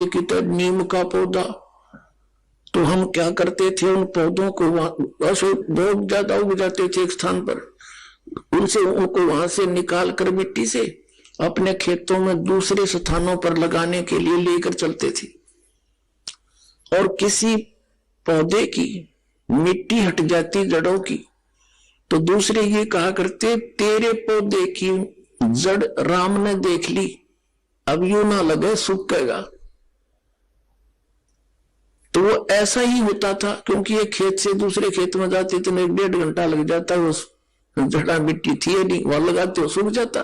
की तो नीम का पौधा, तो हम क्या करते थे, उन पौधों को बहुत ज्यादा उग जाते थे एक स्थान पर, उनको वहां से निकाल कर मिट्टी से अपने खेतों में दूसरे स्थानों पर लगाने के लिए लेकर चलते थे। और किसी पौधे की मिट्टी हट जाती जड़ों की, तो दूसरे ये कहा करते, तेरे पौधे की जड़ राम ने देख ली, अब यूं ना लगे सूखेगा। तो वो ऐसा ही होता था, क्योंकि ये खेत से दूसरे खेत में जाते थे, 1-1.5 घंटा लग जाता, वो जड़ा मिट्टी थी नहीं, वहां लगाते हो सूख जाता।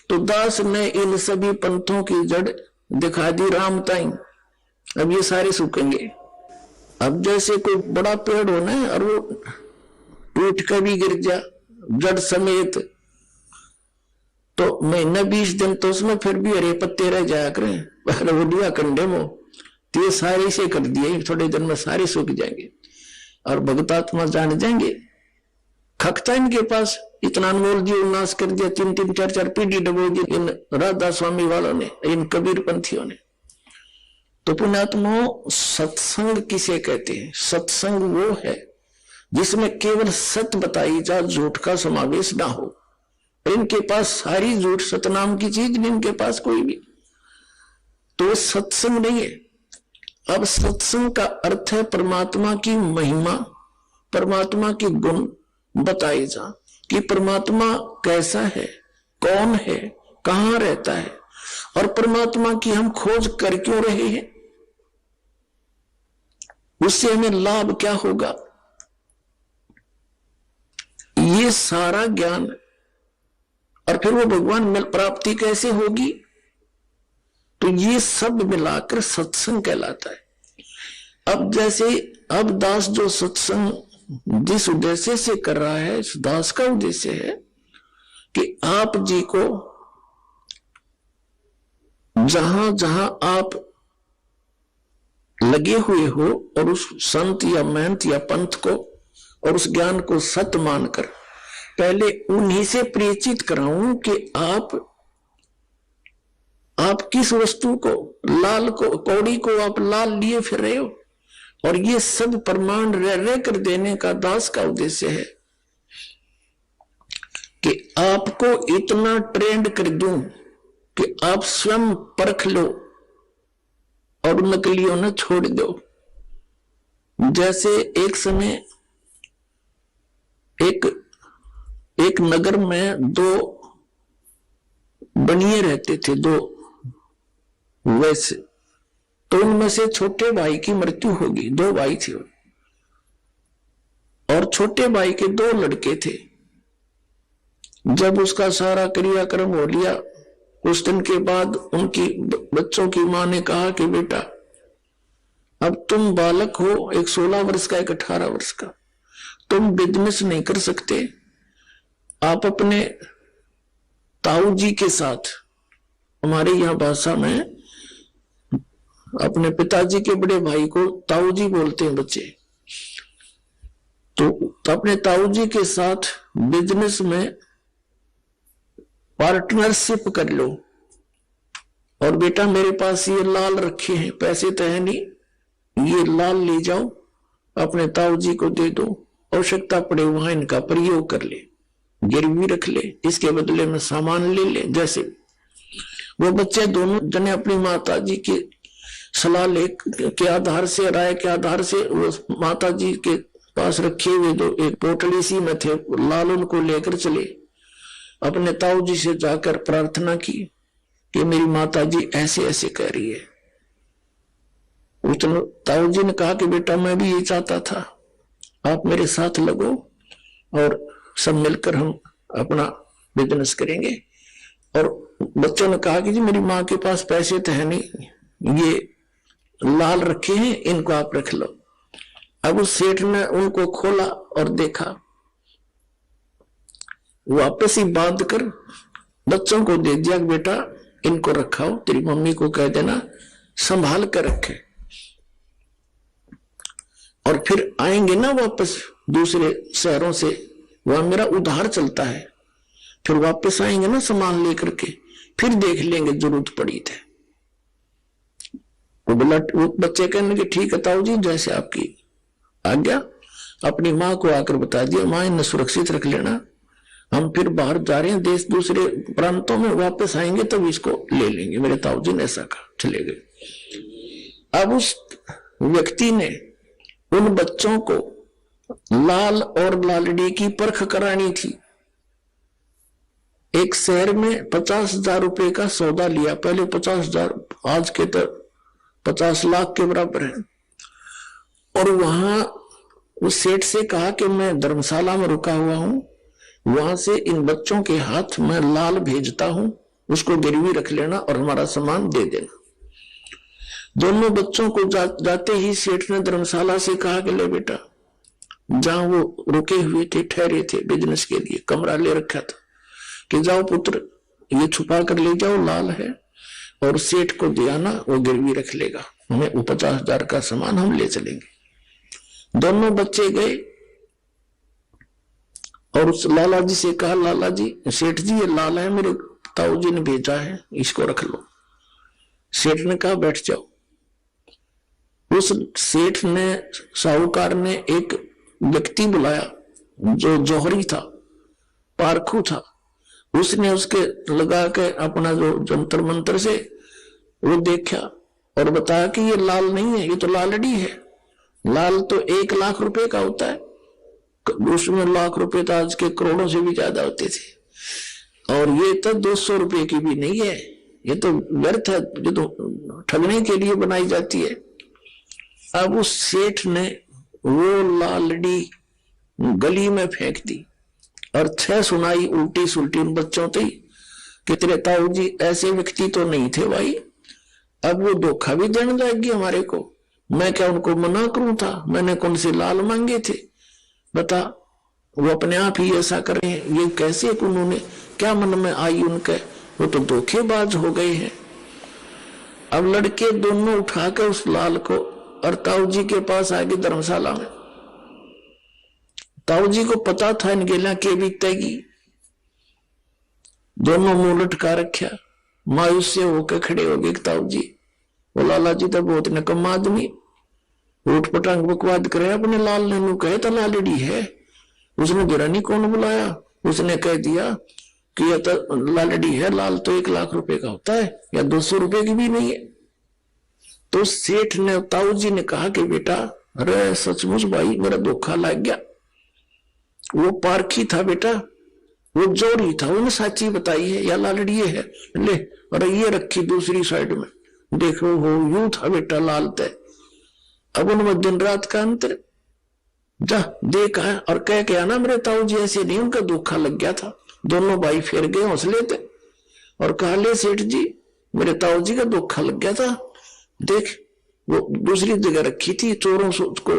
तो दास ने इन सभी पंथों की जड़ दिखा दी राम ताई, अब ये सारे सूखेंगे। अब जैसे कोई बड़ा पेड़ हो ना और वो टूट कर भी गिर जा जड़ समेत, तो महीना 20 दिन तो उसमें फिर भी हरे पत्ते रह जाया करें, वो कंडे में, तो ये सारे से कर दिए, थोड़े दिन में सारे सूख जाएंगे और भगतात्मा जान जाएंगे। खकता इनके पास इतना अनमोल जीव नाश कर दिया, 3-3, 4-4 पीढ़ी डबो दी इन राधा स्वामी वालों ने, इन कबीर पंथियों ने। तो पुण्यात्माओं, सत्संग किसे कहते हैं? सत्संग वो है जिसमें केवल सत्य बताई जा, झूठ का समावेश ना हो। इनके पास सारी झूठ, सतनाम की चीज नहीं इनके पास कोई भी, तो सत्संग नहीं है। अब सत्संग का अर्थ है परमात्मा की महिमा, परमात्मा की गुण बताए जा, कि परमात्मा कैसा है, कौन है, कहां रहता है, और परमात्मा की हम खोज कर क्यों रहे हैं, उससे हमें लाभ क्या होगा, ये सारा ज्ञान। और फिर वो भगवान में प्राप्ति कैसे होगी, तो ये सब मिलाकर सत्संग कहलाता है। अब जैसे अब दास जो सत्संग जिस उद्देश्य से कर रहा है, इस दास का उद्देश्य है कि आप जी को जहां जहां आप लगे हुए हो और उस संत या महंत या पंथ को और उस ज्ञान को सत्य मानकर पहले उन्हीं से परिचित कराऊं कि आप किस वस्तु को, लाल को, कौड़ी को आप लाल लिए फिर रहे हो, और ये सब प्रमाण रह कर देने का दास का उद्देश्य है कि आपको इतना ट्रेंड कर दूं कि आप स्वयं परख लो और नकलियों ने छोड़ दो। जैसे एक समय एक नगर में 2 बनिए रहते थे, 2 वैसे, तो उनमें से छोटे भाई की मृत्यु होगी। 2 भाई थे और छोटे भाई के 2 लड़के थे। जब उसका सारा क्रियाक्रम हो लिया, कुछ दिन के बाद उनकी बच्चों की मां ने कहा कि बेटा अब तुम बालक हो, एक 16 वर्ष का, एक 18 वर्ष का, तुम बिजनेस नहीं कर सकते, आप अपने ताऊ जी के साथ, हमारे यहां भाषा में अपने पिताजी के बड़े भाई को ताऊ जी बोलते हैं बच्चे, तो अपने ताऊ जी के साथ बिजनेस में पार्टनरशिप कर लो, और बेटा मेरे पास ये लाल रखे हैं, पैसे तो है नहीं, ये लाल ले जाओ अपने ताऊ जी को दे दो, आवश्यकता पड़े वहां इनका प्रयोग कर ले, गिरवी रख ले, इसके बदले में सामान ले ले। जैसे वो बच्चे दोनों जने अपनी माता जी की सलाह के आधार से, राय के आधार से, वो माता जी के पास रखे हुए 2 एक पोटली सी में थे लाल, उनको लेकर चले, अपने ताऊ जी से जाकर प्रार्थना की कि मेरी माता जी ऐसे ऐसे कह रही है। उसने ताऊ जी ने कहा कि बेटा मैं भी ये चाहता था, आप मेरे साथ लगो और सब मिलकर हम अपना बिजनेस करेंगे। और बच्चों ने कहा कि जी मेरी माँ के पास पैसे तो है नहीं, ये लाल रखे हैं, इनको आप रख लो। अब उस सेठ ने उनको खोला और देखा, वापस ही बांध कर बच्चों को दे दिया, बेटा इनको रखाओ, तेरी मम्मी को कह देना संभाल कर रखे, और फिर आएंगे ना वापस दूसरे शहरों से, वहां मेरा उधार चलता है, फिर वापस आएंगे ना सामान लेकर के, फिर देख लेंगे जरूरत पड़ी थे। वो बच्चे कहने के ठीक है ताऊ जी, जैसे आपकी आज्ञा। अपनी माँ को आकर बता दिया, माँ इन्हें सुरक्षित रख लेना, हम फिर बाहर जा रहे हैं देश, दूसरे प्रांतों में, वापस आएंगे तब इसको ले लेंगे। मेरे ताऊ जी ने ऐसा कहा, चले गए। अब उस व्यक्ति ने उन बच्चों को लाल और लालड़ी की परख करानी थी। एक शहर में 50,000 रुपए का सौदा लिया, पहले 50,000, आज के तो 50 लाख के बराबर है। और वहां उस सेठ से कहा कि मैं धर्मशाला में रुका हुआ हूं, वहां से इन बच्चों के हाथ में लाल भेजता हूं, उसको गिरवी रख लेना और हमारा सामान दे देना। दोनों बच्चों को जाते ही सेठ ने धर्मशाला से कहा कि ले बेटा, जहां वो रुके हुए थे, ठहरे थे बिजनेस के लिए, कमरा ले रखा था, कि जाओ पुत्र ये छुपा कर ले जाओ, लाल है, और सेठ को दिया ना, वो गिरवी रख लेगा, हमें वो 50,000 का सामान हम ले चलेंगे। दोनों बच्चे गए और उस लाला जी से कहा, लाला जी, सेठ जी ये लाल है, मेरे ताऊ जी ने भेजा है, इसको रख लो। सेठ ने कहा बैठ जाओ। उस सेठ ने, साहूकार ने एक व्यक्ति बुलाया जो जौहरी था, पारखू था। उसने उसके लगा के अपना जो जंतर मंत्र से वो देखा और बताया कि ये लाल नहीं है, ये तो लालड़ी है। लाल तो 1 लाख रुपए का होता है, उसमें लाख रुपए तो आज के करोड़ों से भी ज्यादा होते थे, और ये तो 200 रुपए की भी नहीं है, ये तो व्यर्थ है, ये तो ठगने के लिए बनाई जाती है। अब उस सेठ ने वो लालड़ी गली में फेंक दी और 6 सुनाई उल्टी सुल्टी उन बच्चों थे कि तेरे ताऊ जी ऐसे व्यक्ति तो नहीं थे भाई, अब वो धोखा भी देने लगी हमारे को, मैं क्या उनको मना करूं था, मैंने कौन से लाल मांगे थे, बता। वो अपने आप ही ऐसा कर रहे हैं, ये कैसे, उन्होंने क्या मन में आई उनके, वो तो धोखेबाज हो गए हैं। अब लड़के दोनों उठा कर उस लाल को और ताऊ जी के पास आ गए धर्मशाला में। ताऊ जी को पता था इन गेला के बीतेगी, दोनों मुंह लटका रखा, मायूस से होकर खड़े हो गए। ताऊ जी, वो लाला जी तो बहुत निकम्मा आदमी, उठ पटांग बकवाद करे, अपने लाल ने नू कहे तो लालड़ी है, उसने दुरानी कौन बुलाया, उसने कह दिया कि यह तो लालड़ी है, लाल तो 1 लाख रुपए का होता है, या 200 रुपए की भी नहीं है। तो सेठ ने, ताऊ जी ने कहा कि बेटा, अरे सचमुच भाई मेरा धोखा लग गया, वो पारखी था बेटा, वो जोड़ी था, उन्हें साची बताई है, या लालड़ी है, ले, और ये रखी दूसरी साइड में, देखो वो यूं था बेटा लाल तय। अब उनमें दिन रात का अंतर, जा देखा है और कह के आना मेरे ताऊ जी ऐसे नहीं, उनका धोखा लग गया था। दोनों भाई फिर गए हौसले थे और कहा, ले सेठ जी मेरे ताऊ जी का धोखा लग गया था, देख वो दूसरी जगह रखी थी, चोरों को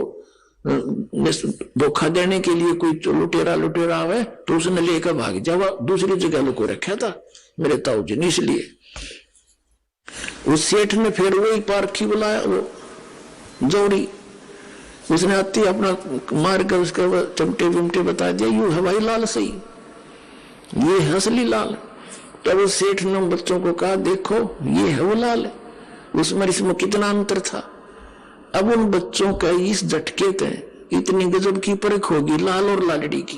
धोखा देने के लिए कोई लुटेरा आवे तो उसने लेकर भाग जावा, दूसरी जगह लुको रखा था मेरे ताऊ जी ने, इसलिए। उस सेठ ने फिर वही पारखी बुलाया, वो जोड़ी, उसने आती अपना मार कर उसके चमटे विमटे बता दिया, यू है भाई लाल सही, ये है असली लाल। तब उस सेठ ने बच्चों को कहा, देखो ये है वो लाल, उसमें इसमें कितना अंतर था। अब उन बच्चों का इस झटके थे, इतनी गजब की परख होगी लाल और लालड़ी की।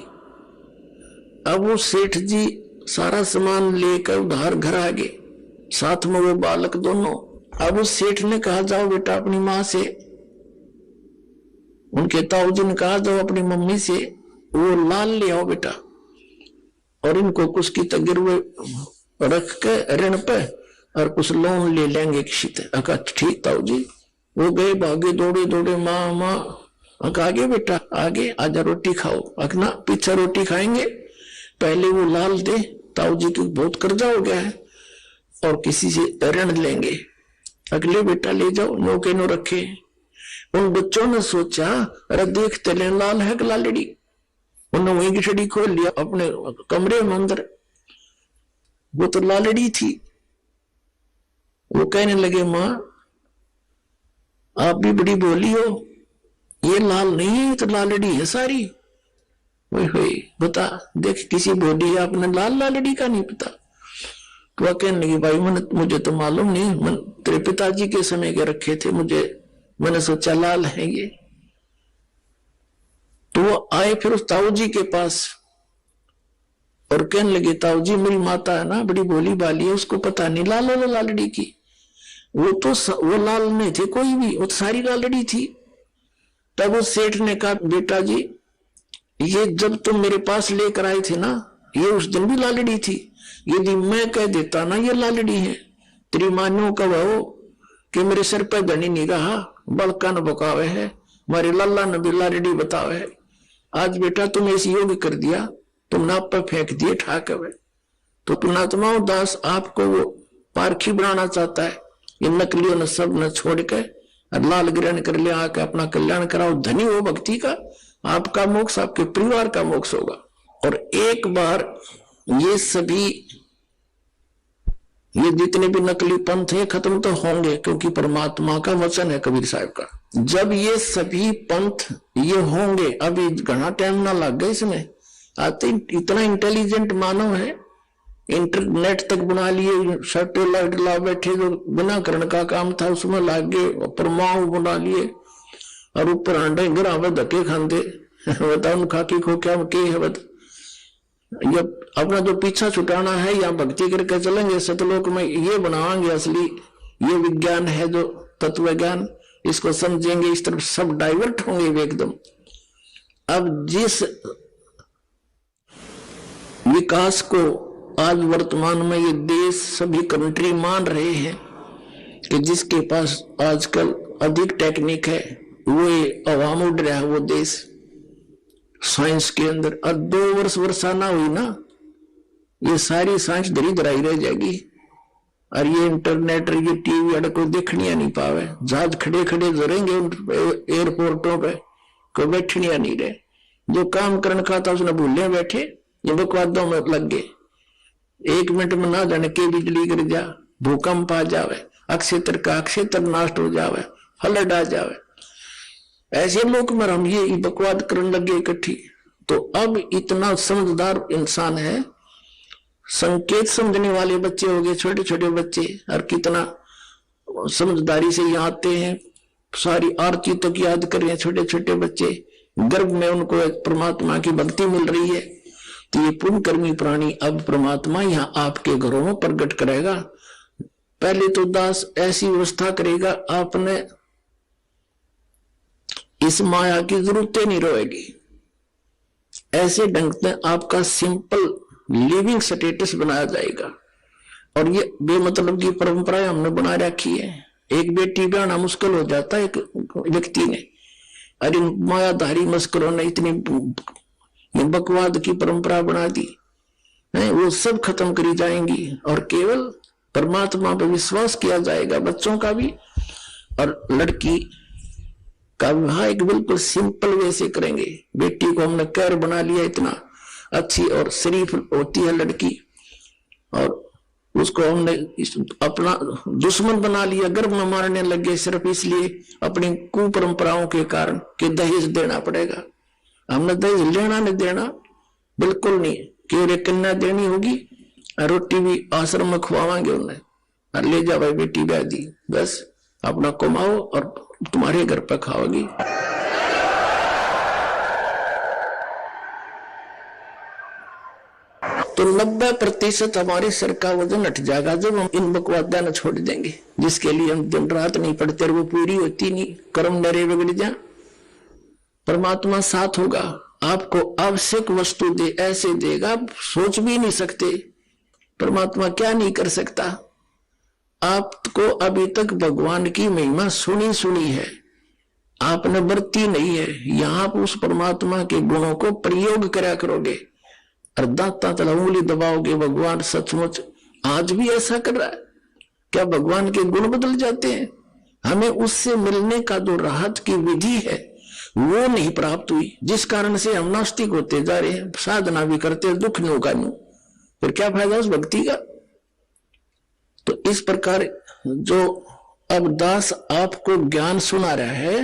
अब वो सेठ जी सारा सामान लेकर उधार घर आ गए, साथ में वो बालक दोनों। अब उस सेठ ने कहा, जाओ बेटा अपनी माँ से, उनके ताऊ जी ने कहा, जाओ अपनी मम्मी से वो लाल ले आओ बेटा, और इनको कुछ की गिरवे रख के ऋण पे और कुछ लोन ले लेंगे किसी तरह। ठीक ताऊ जी। वो गए, भागे, दौड़े दौड़े, माँ माँ, आगे बेटा आगे, आजा रोटी खाओ, अकना पीछे रोटी खाएंगे, पहले वो लाल दे, ताऊ जी की बहुत कर्जा हो गया है और किसी से ऋण लेंगे, अगले बेटा ले जाओ, नौके नो रखे। उन बच्चों ने सोचा, अरे देखते ले लाल है कि लालड़ी, उन्होंने वही की छड़ी खोल लिया अपने कमरे में अंदर, वो तो लालड़ी थी। वो कहने लगे, माँ आप भी बड़ी बोली हो, ये लाल नहीं है, तो लालड़ी है सारी। वही बता, देख किसी बोली आपने लाल लालड़ी का नहीं पता। वह कहने लगी भाई मुझे तो मालूम नहीं, तेरे पिताजी के समय के रखे थे, मैंने सोचा लाल है ये। तो वो आए फिर उस ताऊ जी के पास और कहने लगे ताऊ जी मेरी माता है ना बड़ी भोली भाली है, उसको पता नहीं लाल और लालड़ी की। वो लाल नहीं थे कोई भी, वो तो सारी लालड़ी थी। तब उस सेठ ने कहा बेटा जी ये जब तुम मेरे पास लेकर आए थे ना, ये उस दिन भी लालड़ी थी। यदि मैं कह देता ना ये लालड़ी है, तेरी मान्यो कब हो कि मेरे सिर पे धनी नहीं रहा, बलका न बकावे है, हमारे लल्ला ने भी लालड़ी बतावे है। आज बेटा तुम ऐसी योग कर दिया, तुम नाप पर फेंक दिए ठाक है। तो पुणात्मा दास आपको वो पारखी बनाना चाहता है। ये नकलियों ने सब न छोड़ के लाल ग्रहण कर लिया, आके अपना कल्याण कराओ, धनी हो भक्ति का, आपका मोक्ष आपके परिवार का मोक्ष होगा। और एक बार ये सभी ये जितने भी नकली पंथ है खत्म तो होंगे, क्योंकि परमात्मा का वचन है कबीर साहब का। जब ये सभी पंथ ये होंगे, अभी घना टाइम ना लग गया इसमें, आते इतना इंटेलिजेंट मानव है, इंटरनेट तक बना लिए, सैटेलाइट ला बैठे, जो बिना करण का काम था उसमें लाग गए, परमाणु बना लिए और ऊपर अंडे गिरा धक्के खाते बता उनका की खो क्या के है बता। ये अपना जो पीछा छुटाना है या भक्ति करके चलेंगे सतलोक में, ये बनावांगे असली ये विज्ञान है जो तत्व ज्ञान, इसको समझेंगे, इस तरफ सब डाइवर्ट होंगे एकदम। अब जिस विकास को आज वर्तमान में ये देश सभी कंट्री मान रहे हैं कि जिसके पास आजकल अधिक टेक्निक है वो अवाम उड़ रहा है वो देश साइंस के अंदर। और 2 वर्ष वर्षा ना हुई ना, ये सारी साइंस धरी धराई रह जाएगी। और ये इंटरनेट ये टीवी अड़ कोई देखनिया नहीं पावे, जहाज खड़े खड़े जरेंगे एयरपोर्टों पे, कोई बैठनिया नहीं रहे। जो काम करने का था उसने भूले बैठे, ये बकवादों में लग गए। 1 मिनट में ना जाने के बिजली गिर जा, भूकंप आ जावे, अक्षेत्र का अक्षेत्र नष्ट हो जावे, फ्लड आ जावे। ऐसे लोग में हम ये बकवाद करने लगे इकट्ठी। तो अब इतना समझदार इंसान है, संकेत समझने वाले बच्चे हो गए, छोटे छोटे बच्चे, और कितना समझदारी से यहाँ आते हैं, सारी आरती तक याद कर रहे हैं छोटे छोटे बच्चे, गर्भ में उनको परमात्मा की भक्ति मिल रही है। तो ये पुण्यकर्मी प्राणी अब परमात्मा यहाँ आपके घरों में प्रकट करेगा। पहले तो दास ऐसी व्यवस्था करेगा, आपने इस माया की जरूरतें नहीं रहेगी। ऐसे ढंग से आपका सिंपल लिविंग स्टेटस बनाया जाएगा। और ये बेमतलब की परंपराएं हमने बना रखी है। एक बेटी ब्याहना मुश्किल हो जाता है एक व्यक्ति ने, अरे मायाधारी मस्करों ने इतनी बकवाद की परंपरा बना दी है, वो सब खत्म करी जाएंगी और केवल परमात्मा पर विश्वास किया जाएगा, बच्चों का भी और लड़की का विवाह एक बिल्कुल सिंपल वे से करेंगे। बेटी को हमने कैर बना लिया, इतना अच्छी और शरीफ होती है लड़की, और उसको हमने अपना दुश्मन बना लिया, गर्भ में मारने लगे सिर्फ इसलिए अपनी कुपरंपराओं के कारण कि दहेज देना पड़ेगा। हमने दहेज लेना नहीं देना बिल्कुल नहीं, केवल कन्या देनी होगी, रोटी भी आश्रम में खुआवांगे उन्हें, और ले जा भाई बेटी ब्याह दी, बस अपना कमाओ और तुम्हारे घर पर खाओगी। तो 90% हमारे सिर का वजन हट जाएगा जब हम इन बकवादा न छोड़ देंगे, जिसके लिए हम दिन रात नहीं पढ़ते और वो पूरी होती नहीं, कर्म नरे बिगड़ जा। परमात्मा साथ होगा, आपको आवश्यक वस्तु दे, ऐसे देगा आप सोच भी नहीं सकते। परमात्मा क्या नहीं कर सकता। आपको अभी तक भगवान की महिमा सुनी है, आपने बरती नहीं है, यहां आप उस परमात्मा के गुणों को प्रयोग करा करोगे और दांता तला उंगली दबाओगे। भगवान सचमुच आज भी ऐसा कर रहा है क्या? भगवान के गुण बदल जाते हैं? हमें उससे मिलने का जो राहत की विधि है वो नहीं प्राप्त हुई, जिस कारण से हम नास्तिक होते जा रहे हैं, साधना भी करते दुख नहीं होगा, नहीं फिर क्या फायदा उस भक्ति का। तो इस प्रकार जो अब दास आपको ज्ञान सुना रहा है,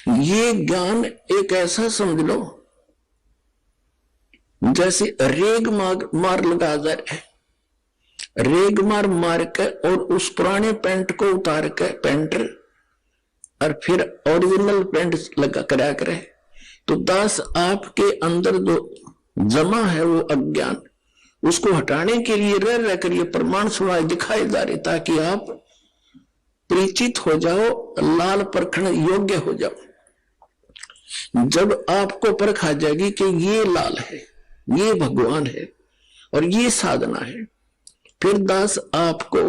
ये ज्ञान एक ऐसा समझ लो जैसे रेग मार लगा जा रहा है। रेग मार मार के और उस पुराने पेंट को उतार के पेंटर और फिर ओरिजिनल पेंट लगा करा करे। तो दास आपके अंदर जो जमा है वो अज्ञान, उसको हटाने के लिए रह रह कर ये प्रमाण सुनाए दिखाए जा रहे, ताकि आप परिचित हो जाओ, लाल परखण योग्य हो जाओ। जब आपको परख आ जाएगी कि ये लाल है, ये भगवान है और ये साधना है, फिर दास आपको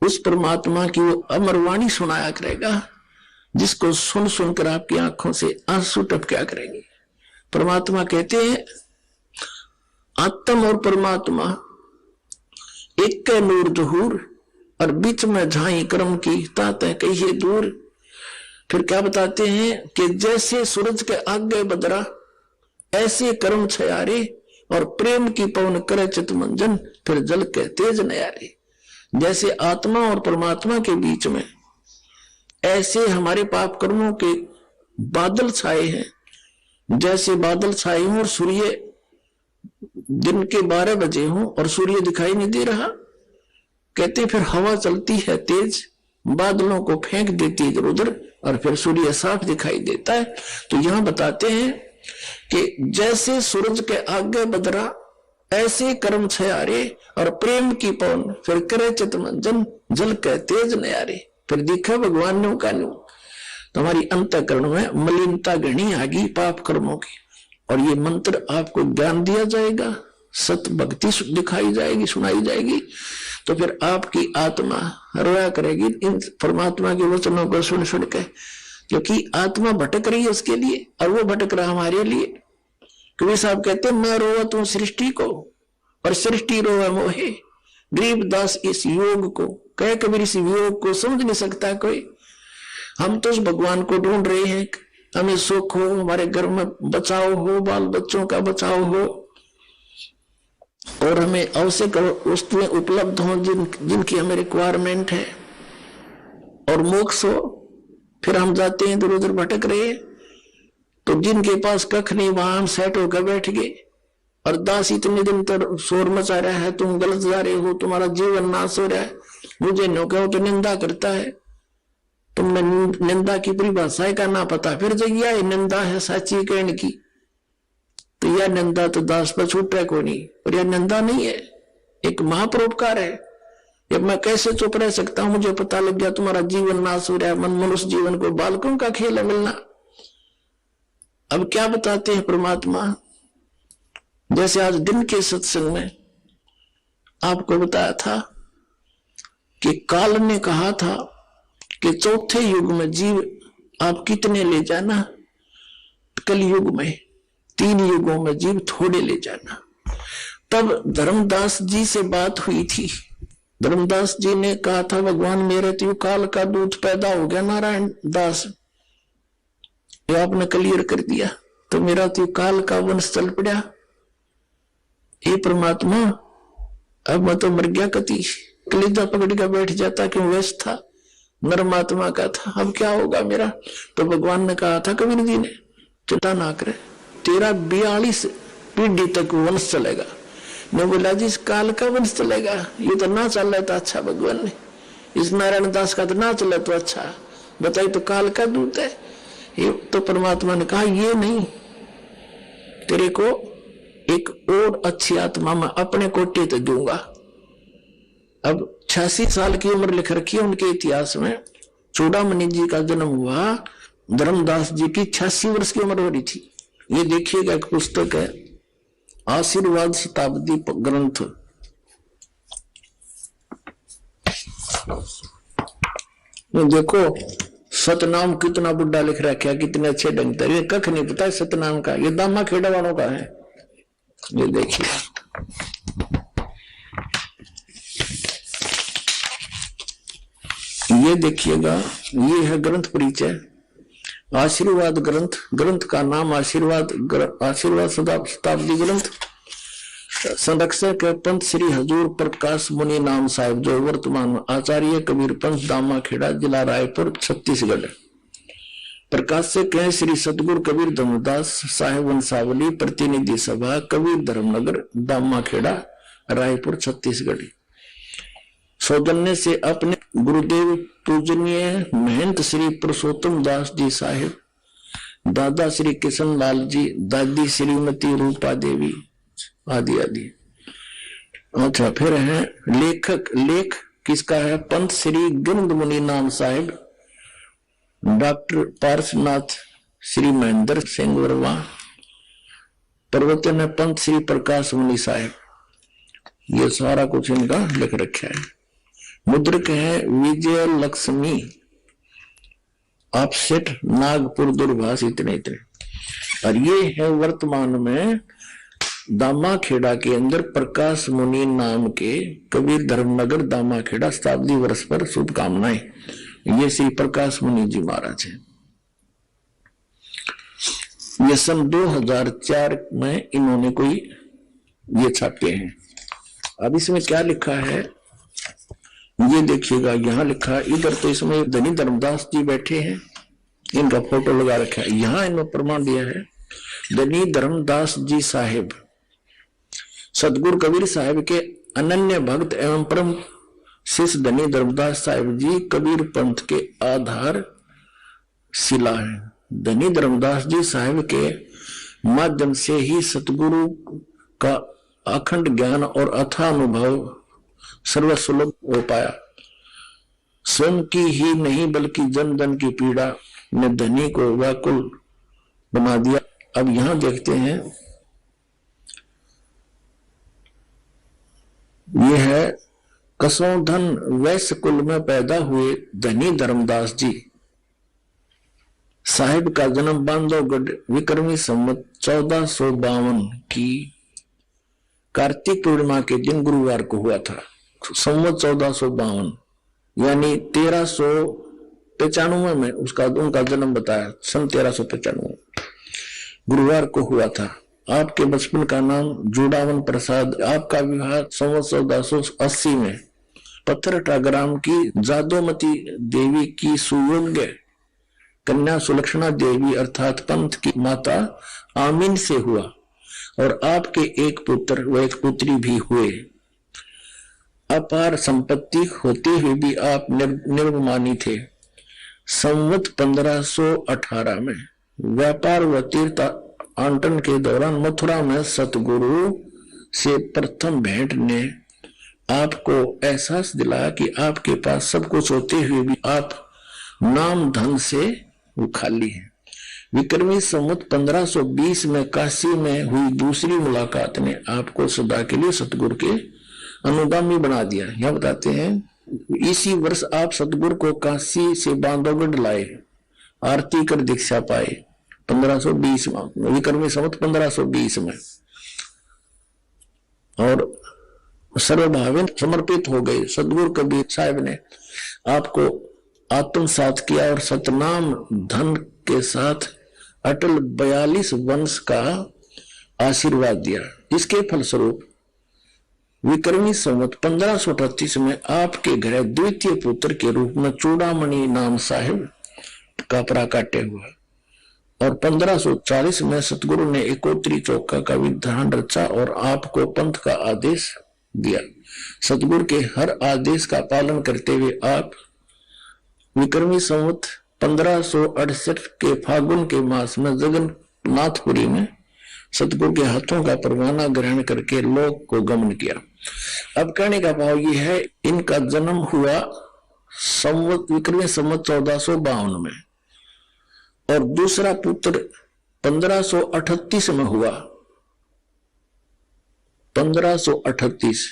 उस परमात्मा की वो अमरवाणी सुनाया करेगा, जिसको सुन सुनकर आपकी आंखों से आंसू टपका करेंगे। परमात्मा कहते हैं आत्म और परमात्मा एक के नूर जहूर, और बीच में झाई कर्म की ताते कहिए दूर। फिर क्या बताते हैं कि जैसे सूरज के आगे बदरा, ऐसे कर्म छयारे, और प्रेम की पवन करे चित मंजन, फिर जल के तेज नयारे। जैसे आत्मा और परमात्मा के बीच में ऐसे हमारे पाप कर्मों के बादल छाए हैं, जैसे बादल छाए हों और सूर्य दिन के 12 बजे हों और सूर्य दिखाई नहीं दे रहा। कहते फिर हवा चलती है तेज, बादलों को फेंक देती है इधर उधर, और फिर सूर्य साफ दिखाई देता है। तो यहां बताते हैं कि जैसे सूरज के आगे बदरा, ऐसे कर्म छयारे, और प्रेम की पवन फिर करे चित मंजन, जल के तेज नयारे। फिर दिखा भगवान ने का न्यू। तुम्हारी अंतःकरण में मलिनता घनी आ गई पाप कर्मों की, और ये मंत्र आपको ज्ञान दिया जाएगा, सत भक्ति दिखाई जाएगी, सुनाई जाएगी। तो फिर आपकी आत्मा रोया करेगी इन परमात्मा के वचनों को सुन सुन के, क्योंकि आत्मा भटक रही है उसके लिए, और वो भटक रहा हमारे लिए। कबीर साहब कहते हैं मैं रोवा तू सृष्टि को, और सृष्टि रोवा मोहे। गरीबदास इस योग को कहे, कबीर इस योग को समझ नहीं सकता कोई। हम तो उस भगवान को ढूंढ रहे हैं, हमें सुख हो, हमारे घर में बचाव हो, बाल बच्चों का बचाव हो, और हमें आवश्यक वस्तुएं उपलब्ध हो जिनकी हमें रिक्वायरमेंट है, और मोक्ष हो। फिर हम जाते हैं इधर उधर भटक रहे, तो जिनके पास कख नहीं वहां हम सेट होकर बैठ गए। और दास इतने दिन तक शोर मचा रहा है, तुम गलत जा रहे हो, तुम्हारा जीवन नाश हो रहा है, मुझे न कहो तो निंदा करता है। तुमने निंदा की परिभाषा का ना पता, फिर जब यह निंदा है साची कहने की, तो यह निंदा तो दास पर छूट है को नहीं, और यह निंदा नहीं है, एक महापरोपकार है। अब मैं कैसे चुप रह सकता हूं, मुझे पता लग गया तुम्हारा जीवन नाश हो रहा है, मन मनुष्य जीवन को बालकों का खेल है मिलना। अब क्या बताते हैं परमात्मा, जैसे आज दिन के सत्संग में आपको बताया था कि काल ने कहा था कि चौथे युग में जीव आप कितने ले जाना, कल युग में 3 युगों में जीव थोड़े ले जाना। तब धर्मदास जी से बात हुई थी। धर्मदास जी ने कहा था भगवान मेरे तो काल का दूध पैदा हो गया, नारायण दास ये आपने क्लियर कर दिया, तो मेरा तो काल का वंश चल पड़ा। ये परमात्मा अब मैं तो मर गया, कति कलेजा पकड़ कर बैठ जाता, क्यों व्यस्त था, नरमात्मा का था, अब क्या होगा मेरा। तो भगवान ने कहा था कबीर जी ने, चिंता ना करे, तेरा 42 पीढ़ी तक वंश चलेगा। मैं बोला जी इस काल का वंश चलेगा, ये तो ना चल रहा था अच्छा भगवान ने, इस नारायण दास का तो ना चला तो अच्छा, बताइए तो काल का दूत है ये। तो परमात्मा ने कहा ये नहीं, तेरे को एक और अच्छी आत्मा मैं अपने कोटे तो दूंगा। अब 86 साल की उम्र लिख रखी है उनके इतिहास में। चूड़ामणि जी का जन्म हुआ, धर्मदास जी की 86 वर्ष की उम्र हो रही थी। ये देखिएगा एक पुस्तक है आशीर्वाद शताब्दी ग्रंथ, देखो सतनाम कितना बुढ़ा लिख रखा है, कितने अच्छे ढंग से। ये कख नहीं पता है सतनाम का, ये दामा खेड़ा वालों का है। ये देखिए ये देखिएगा, ये है ग्रंथ परिचय आशीर्वाद ग्रंथ। ग्रंथ का नाम आशीर्वाद शताब्दी ग्रंथ। संरक्षक है पंत श्री हजूर प्रकाश मुनि नाम साहिब, जो वर्तमान आचार्य कबीर पंथ दामा खेड़ा जिला रायपुर छत्तीसगढ़। प्रकाशक है श्री सतगुरु कबीर धर्मदास साहेब वंशावली, प्रतिनिधि सभा कबीर धर्मनगर दामा खेड़ा रायपुर छत्तीसगढ़। सौजन्य से अपने गुरुदेव पूजनीय महंत श्री पुरुषोत्तम दास जी साहिब, दादा श्री किशन लाल जी, दादी श्रीमती रूपा देवी आदि आदि। अच्छा, फिर है लेख किसका है? पंत श्री गिरद मुनि नाम साहिब, डॉक्टर पार्शनाथ श्री महेंद्र सिंह वर्मा, प्रवचन है पंत श्री प्रकाश मुनि साहिब। ये सारा कुछ इनका लिख रखा है। मुद्रक है विजय लक्ष्मी ऑफसेट नागपुर दूरभाष, इतने इतने। और ये है वर्तमान में दामाखेड़ा के अंदर प्रकाश मुनि नाम के कबीर धर्मनगर दामाखेड़ा शताब्दी वर्ष पर शुभकामनाएं। ये श्री प्रकाश मुनि जी महाराज है। ये सन 2004 में इन्होंने कोई ये छापे हैं। अब इसमें क्या लिखा है ये देखिएगा। यहां लिखा, इधर तो इसमें धनी धर्मदास जी बैठे हैं, इनका फोटो लगा रखा है। यहां इन्होंने प्रमाण दिया है धनी धर्मदास जी साहिब सतगुरु कबीर साहिब के अनन्य भक्त एवं परम शिष्य धनी धर्मदास साहिब जी कबीर पंथ के आधार शिला है। धनी धर्मदास जी साहिब के माध्यम से ही सतगुरु का अखंड ज्ञान और अथाह अनुभव सर्वसुलभ हो पाया। स्वयं की ही नहीं बल्कि जन जन की पीड़ा ने धनी को व्याकुल बना दिया। अब यहां देखते हैं, ये है कसौधन वैश्य कुल में पैदा हुए धनी धर्मदास जी साहिब का जन्म बांधवगढ़ विक्रमी संवत 1452 की कार्तिक पूर्णिमा के दिन गुरुवार को हुआ था। संवत 1452 यानी 1395 में उसका उनका जन्म बताया। सन 1395 गुरुवार को हुआ था। आपके बचपन का नाम जुड़ावन प्रसाद। आपका विवाह संवत 1480 में पत्थरटा ग्राम की जादोमती देवी की सुयोग्य कन्या सुलक्षणा देवी अर्थात पंथ की माता आमीन से हुआ और आपके एक पुत्र व एक पुत्री भी हुए। अपार संपत्ति होते हुए भी आप निर्गमानी थे। संवत 1518 में व्यापार व तीर्थ आंटन के दौरान मथुरा में सतगुरु से प्रथम भेंट ने आपको एहसास दिलाया कि आपके पास सब कुछ होते हुए भी आप नाम धन से खाली है। विक्रमी संवत 1520 में काशी में हुई दूसरी मुलाकात ने आपको सदा के लिए सतगुरु के अनुगामी बना दिया। यह बताते हैं इसी वर्ष आप सतगुरु को काशी से बांधवगढ़ लाए, आरती कर दीक्षा पाए 1520 में, विक्रमी संवत 1520 में, और सर्वभावेन समर्पित हो गए। सतगुरु कबीर साहिब ने आपको आत्मसात किया और सतनाम धन के साथ अटल 42 वंश का आशीर्वाद दिया। इसके फलस्वरूप विक्रमी संवत 1538 में आपके घर द्वितीय पुत्र के रूप में चूड़ामणि नाम साहिब का प्राकट्य हुआ और 1540 में सतगुरु ने एकोत्री चौका का विधान रचा और आपको पंथ का आदेश दिया। सतगुरु के हर आदेश का पालन करते हुए आप विक्रमी संवत 1568 के फागुन के मास में जगन्नाथपुरी में सतगुरु के हाथों का परवाना ग्रहण करके लोक को गमन किया। अब कहने का भाव ये है, इनका जन्म हुआ संवत विक्रमी संवत 1452 में और दूसरा पुत्र 1538 में हुआ। 1538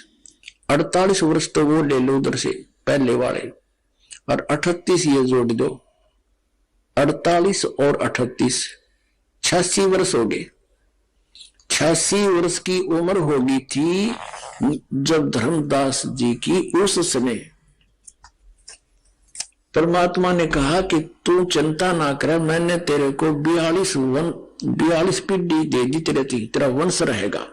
48 वर्ष तो वो ले लो उधर से पहले वाले और 38 ये जोड़ दो, 48 और 38 86 वर्ष हो गए। 86 वर्ष की उम्र होगी थी जब धर्मदास जी की उस समय परमात्मा ने कहा कि तू चिंता ना कर, मैंने तेरे को 42 पीढ़ी दे दी, तेरा वंश रहेगा,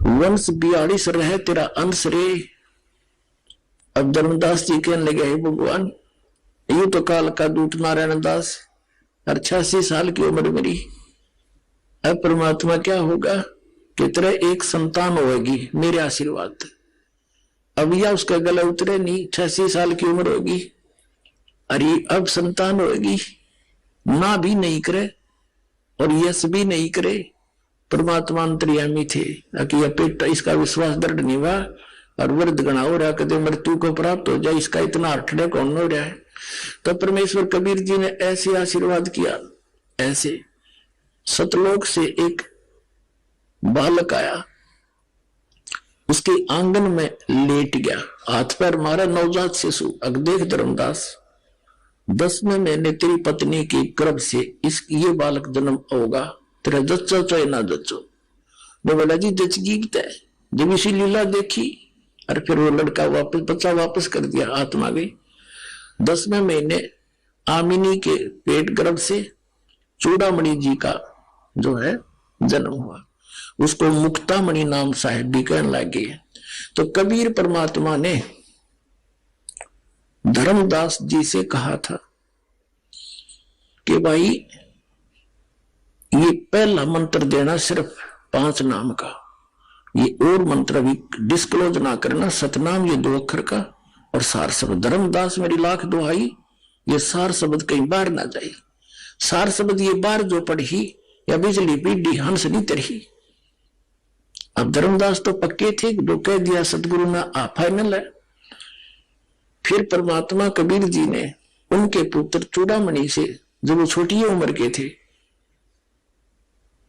वंश 42 रहे, तेरा अंश रे। अब धर्मदास जी कहने लगे, हे भगवान, यू तो काल का दूत नारायण दास और 86 साल की उम्र मेरी, अब परमात्मा क्या होगा कि तेरा एक संतान होगी मेरे आशीर्वाद। अब या उसका गला उतरे नहीं, 86 साल की उम्र होगी, अरे अब संतान होगी, ना भी नहीं करे और यश भी नहीं करे। परमात्मा अंतर्यामी थे कि पेट इसका विश्वास दृढ़ नहीं हुआ और वृद्ध गणा हो रहा, कदे मृत्यु को प्राप्त हो जाए, इसका इतना अठड़े कौन हो रहा है। तो परमेश्वर कबीर जी ने ऐसे आशीर्वाद किया। ऐसे सतलोक से एक बालक आया, उसके आंगन में लेट गया, हाथ पैर मारा, नवजात शिशु। अब देख धर्मदास, 10वें महीने तेरी पत्नी की गर्भ से ये बालक जन्म होगा, तेरा जच्चो चाहे ना जच्चो। वो बोला जी जचगी है। जब इसी लीला देखी और फिर वो लड़का वापस, बच्चा वापस कर दिया, आत्मा गई। 10वें महीने आमिनी के पेट गर्भ से चूड़ामणि जी का जो है जन्म हुआ, उसको मुक्तामणि नाम साहेब भी कहने लगे। तो कबीर परमात्मा ने धर्मदास जी से कहा था कि भाई ये पहला मंत्र देना सिर्फ 5 नाम का, ये और मंत्र भी डिस्क्लोज ना करना, सतनाम ये 2 अक्षर का और सार शब्द। धर्मदास मेरी लाख दुहाई, ये सार शब्द कहीं बाहर ना जाए। सार शब्द ये बाहर जो पढ़ी या बिजली पीढ़ी हंस नहीं तरही। अब धर्मदास तो पक्के थे, जो कह दिया सतगुरु ने आ फाइनल है। फिर परमात्मा कबीर जी ने उनके पुत्र चूड़ामणि से, जब वो छोटी उम्र के थे,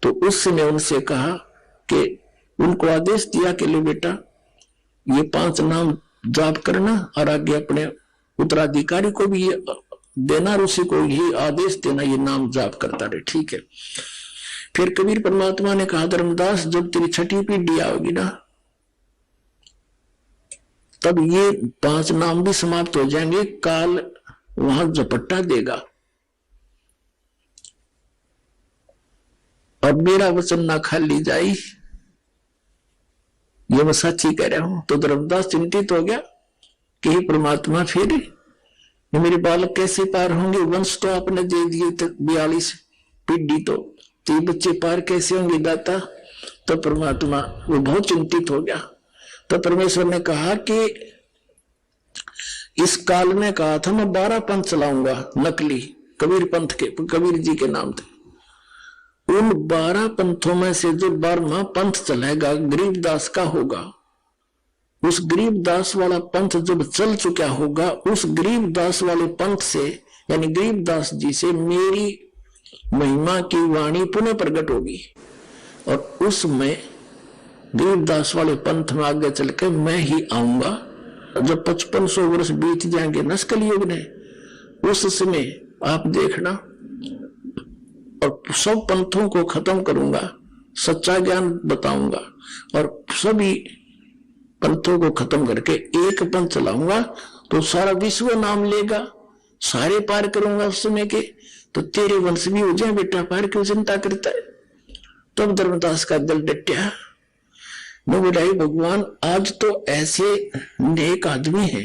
तो उसने उनसे कहा कि उनको आदेश दिया कि लो बेटा ये 5 नाम जाप करना और आगे अपने उत्तराधिकारी को भी ये देना, उसी को ये आदेश देना, ये नाम जाप करता रहे। ठीक है। फिर कबीर परमात्मा ने कहा धर्मदास जब तेरी 6ठी पीढ़ी आओगी ना, तब ये 5 नाम भी समाप्त हो जाएंगे, काल वहां झपट्टा देगा और मेरा वचन ना खाली जाए, ये मैं सच्ची कह रहा हूं। तो धर्मदास चिंतित हो गया कि हे परमात्मा फिर ये मेरे बालक कैसे पार होंगे, वंश तो आपने दे दिए 42 पीढ़ी, तो 3 बच्चे पार कैसे होंगे दाता। तो परमात्मा वो बहुत चिंतित हो गया। तो परमेश्वर ने कहा कि इस काल ने कहा था मैं 12 पंथ चलाऊंगा नकली, कबीर पंथ के, कबीर जी के नाम थे। उन 12 पंथों में से जो 12वां पंथ चलेगा गरीबदास का होगा। उस गरीबदास वाला पंथ जब चल चुका होगा, उस गरीबदास वाले पंथ से यानी गरीबदास जी से मेरी महिमा की वाणी पुनः प्रकट होगी और उसमें गरीबदास वाले पंथ में आगे चल के मैं ही आऊंगा। जब 5500 वर्ष बीत जाएंगे नस्कल युग ने, उस समय आप देखना और सब पंथों को खत्म करूंगा, सच्चा ज्ञान बताऊंगा और सभी पंथों को खत्म करके एक पंथ चलाऊंगा, तो सारा विश्व नाम लेगा, सारे पार करूंगा उस समय के। तो तेरे वंश भी हो जाए बेटा, पार क्यों चिंता करता है। तब धर्मदास का दिल डटिया। मैं बोला भगवान आज तो ऐसे नेक आदमी है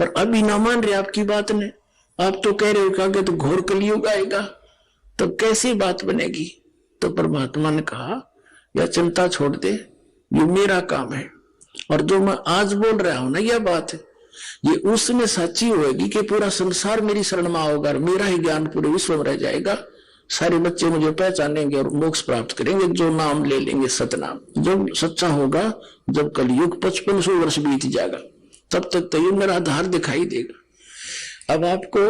और अभी ना मान रहे आपकी बात ने, आप तो कह रहे हो कि आगे तो घोर कलयुग आएगा, तो कैसी बात बनेगी। तो परमात्मा ने कहा या चिंता छोड़ दे, ये मेरा काम है और जो मैं आज बोल रहा हूं ना यह बात है, ये उसमें सच्ची होगी कि पूरा संसार मेरी शरण में होगा और मेरा ही ज्ञान पूरे विश्व में रह जाएगा। सारे बच्चे मुझे पहचानेंगे और मोक्ष प्राप्त करेंगे, जो नाम ले लेंगे सतनाम। जो सच्चा होगा जब कलयुग 5500 वर्ष बीत जाएगा, तब तक तो ये मेरा आधार दिखाई देगा। अब आपको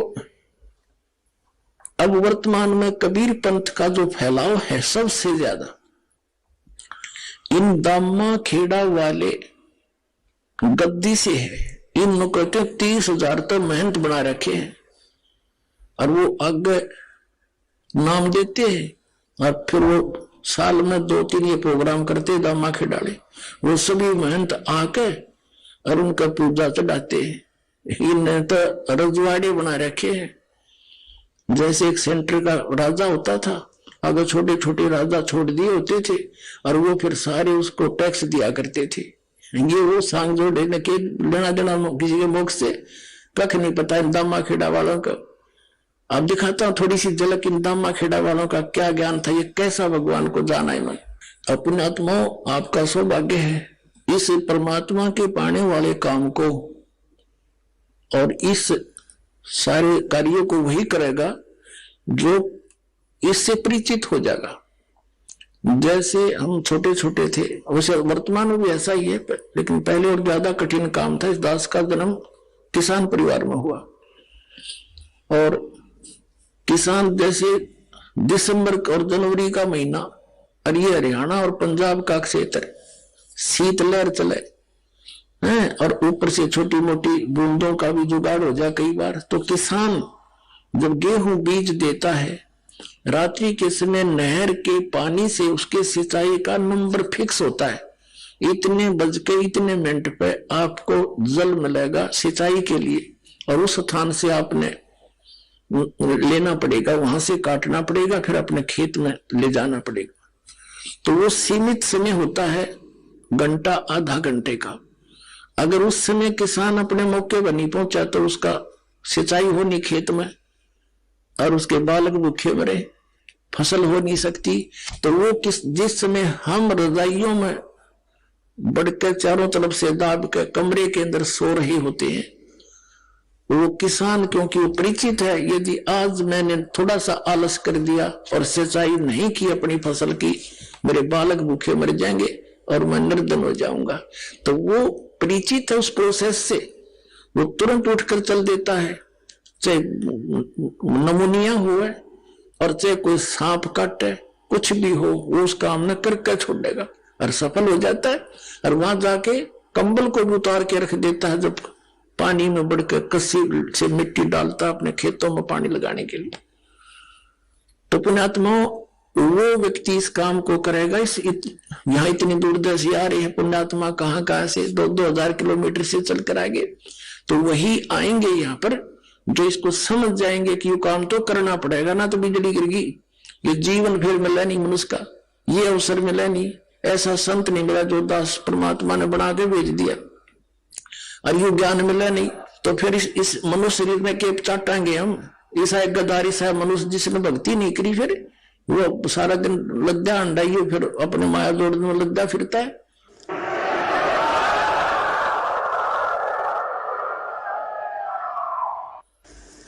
अब वर्तमान में कबीर पंथ का जो फैलाव है सबसे ज्यादा इन दामा खेड़ा वाले गद्दी से है। इन कहते 30,000 तो मेहनत बना रखे हैं और वो आगे नाम देते हैं और फिर वो साल में 2-3 ये प्रोग्राम करते दामा खेड़ाले, वो सभी मेहनत आके और उनका पूजा चढ़ाते हैं। इनने तो रजवाड़े बना रखे हैं, जैसे एक सेंटर का राजा होता था, अगर छोटे छोटे राजा छोड़ दिए होते थे और वो फिर सारे उसको टैक्स दिया करते थे। ये वो सांग जोड़े के लेना देना किसी के मोक्ष से कख नहीं पता। इन दामा खेड़ा वालों का आप दिखाता हूं थोड़ी सी झलक, इन दामा खेड़ा वालों का क्या ज्ञान था, ये कैसा भगवान को जाना है। मन अपने आत्माओं आपका सौभाग्य है, इस परमात्मा के पाने वाले काम को और इस सारे कार्यों को वही करेगा जो इससे परिचित हो जाएगा। जैसे हम छोटे छोटे थे, वैसे वर्तमान में भी ऐसा ही है, लेकिन पहले और ज्यादा कठिन काम था। इस दास का जन्म किसान परिवार में हुआ और किसान जैसे दिसंबर और जनवरी का महीना और ये हरियाणा और पंजाब का क्षेत्र शीतलहर चले हैं और ऊपर से छोटी मोटी बूंदों का भी जुगाड़ हो जाए कई बार, तो किसान जब गेहूं बीज देता है रात्रि के समय नहर के पानी से उसके सिंचाई का नंबर फिक्स होता है। इतने बज के इतने मिनट पे आपको जल मिलेगा सिंचाई के लिए और उस स्थान से आपने लेना पड़ेगा, वहां से काटना पड़ेगा, फिर अपने खेत में ले जाना पड़ेगा। तो वो सीमित समय होता है, घंटा आधा घंटे का। अगर उस समय किसान अपने मौके पर नहीं पहुंचा तो उसका सिंचाई हो नहीं खेत में और उसके बालक भूखे मरे, फसल हो नहीं सकती। तो वो जिस समय हम रजाइयों में बढ़कर चारों तरफ से दाब के कमरे के अंदर सो रहे होते हैं, वो किसान क्योंकि वो परिचित है, यदि आज मैंने थोड़ा सा आलस कर दिया और सिंचाई नहीं की अपनी फसल की, मेरे बालक भूखे मर जाएंगे और मैं निर्धन हो जाऊंगा। तो वो परिचित है उस प्रोसेस से, वो तुरंत उठकर चल देता है, चाहे नमूनिया हो और चाहे कोई सांप काटे, कुछ भी हो, वो उस काम न करके छोड़ेगा और सफल हो जाता है। और वहां जाके कंबल को भी उतार के रख देता है, जब पानी में बढ़कर कस्सी से मिट्टी डालता अपने खेतों में पानी लगाने के लिए। तो पुण्यात्माओं, वो व्यक्ति इस काम को करेगा। यहाँ इतनी दूर से आ रही है पुण्यात्मा, कहाँ से 2,000 किलोमीटर से चल कर आगे, तो वही आएंगे यहाँ पर जो इसको समझ जाएंगे कि ये काम तो करना पड़ेगा, ना तो बिजली गिरगी, ये जीवन फिर मिला नहीं मनुष्य का, ये अवसर मिला नहीं, ऐसा संत नहीं मिला जो दास परमात्मा ने बना के भेज दिया, और ये ज्ञान मिला नहीं तो फिर इस मनुष्य शरीर में केप चाटांगे हम। ऐसा एक गदार सा मनुष्य जिसने भक्ति नहीं करी, फिर वो सारा दिन लद्दा अंडाइए, फिर अपने माया जोड़ में लद्दा फिरता है।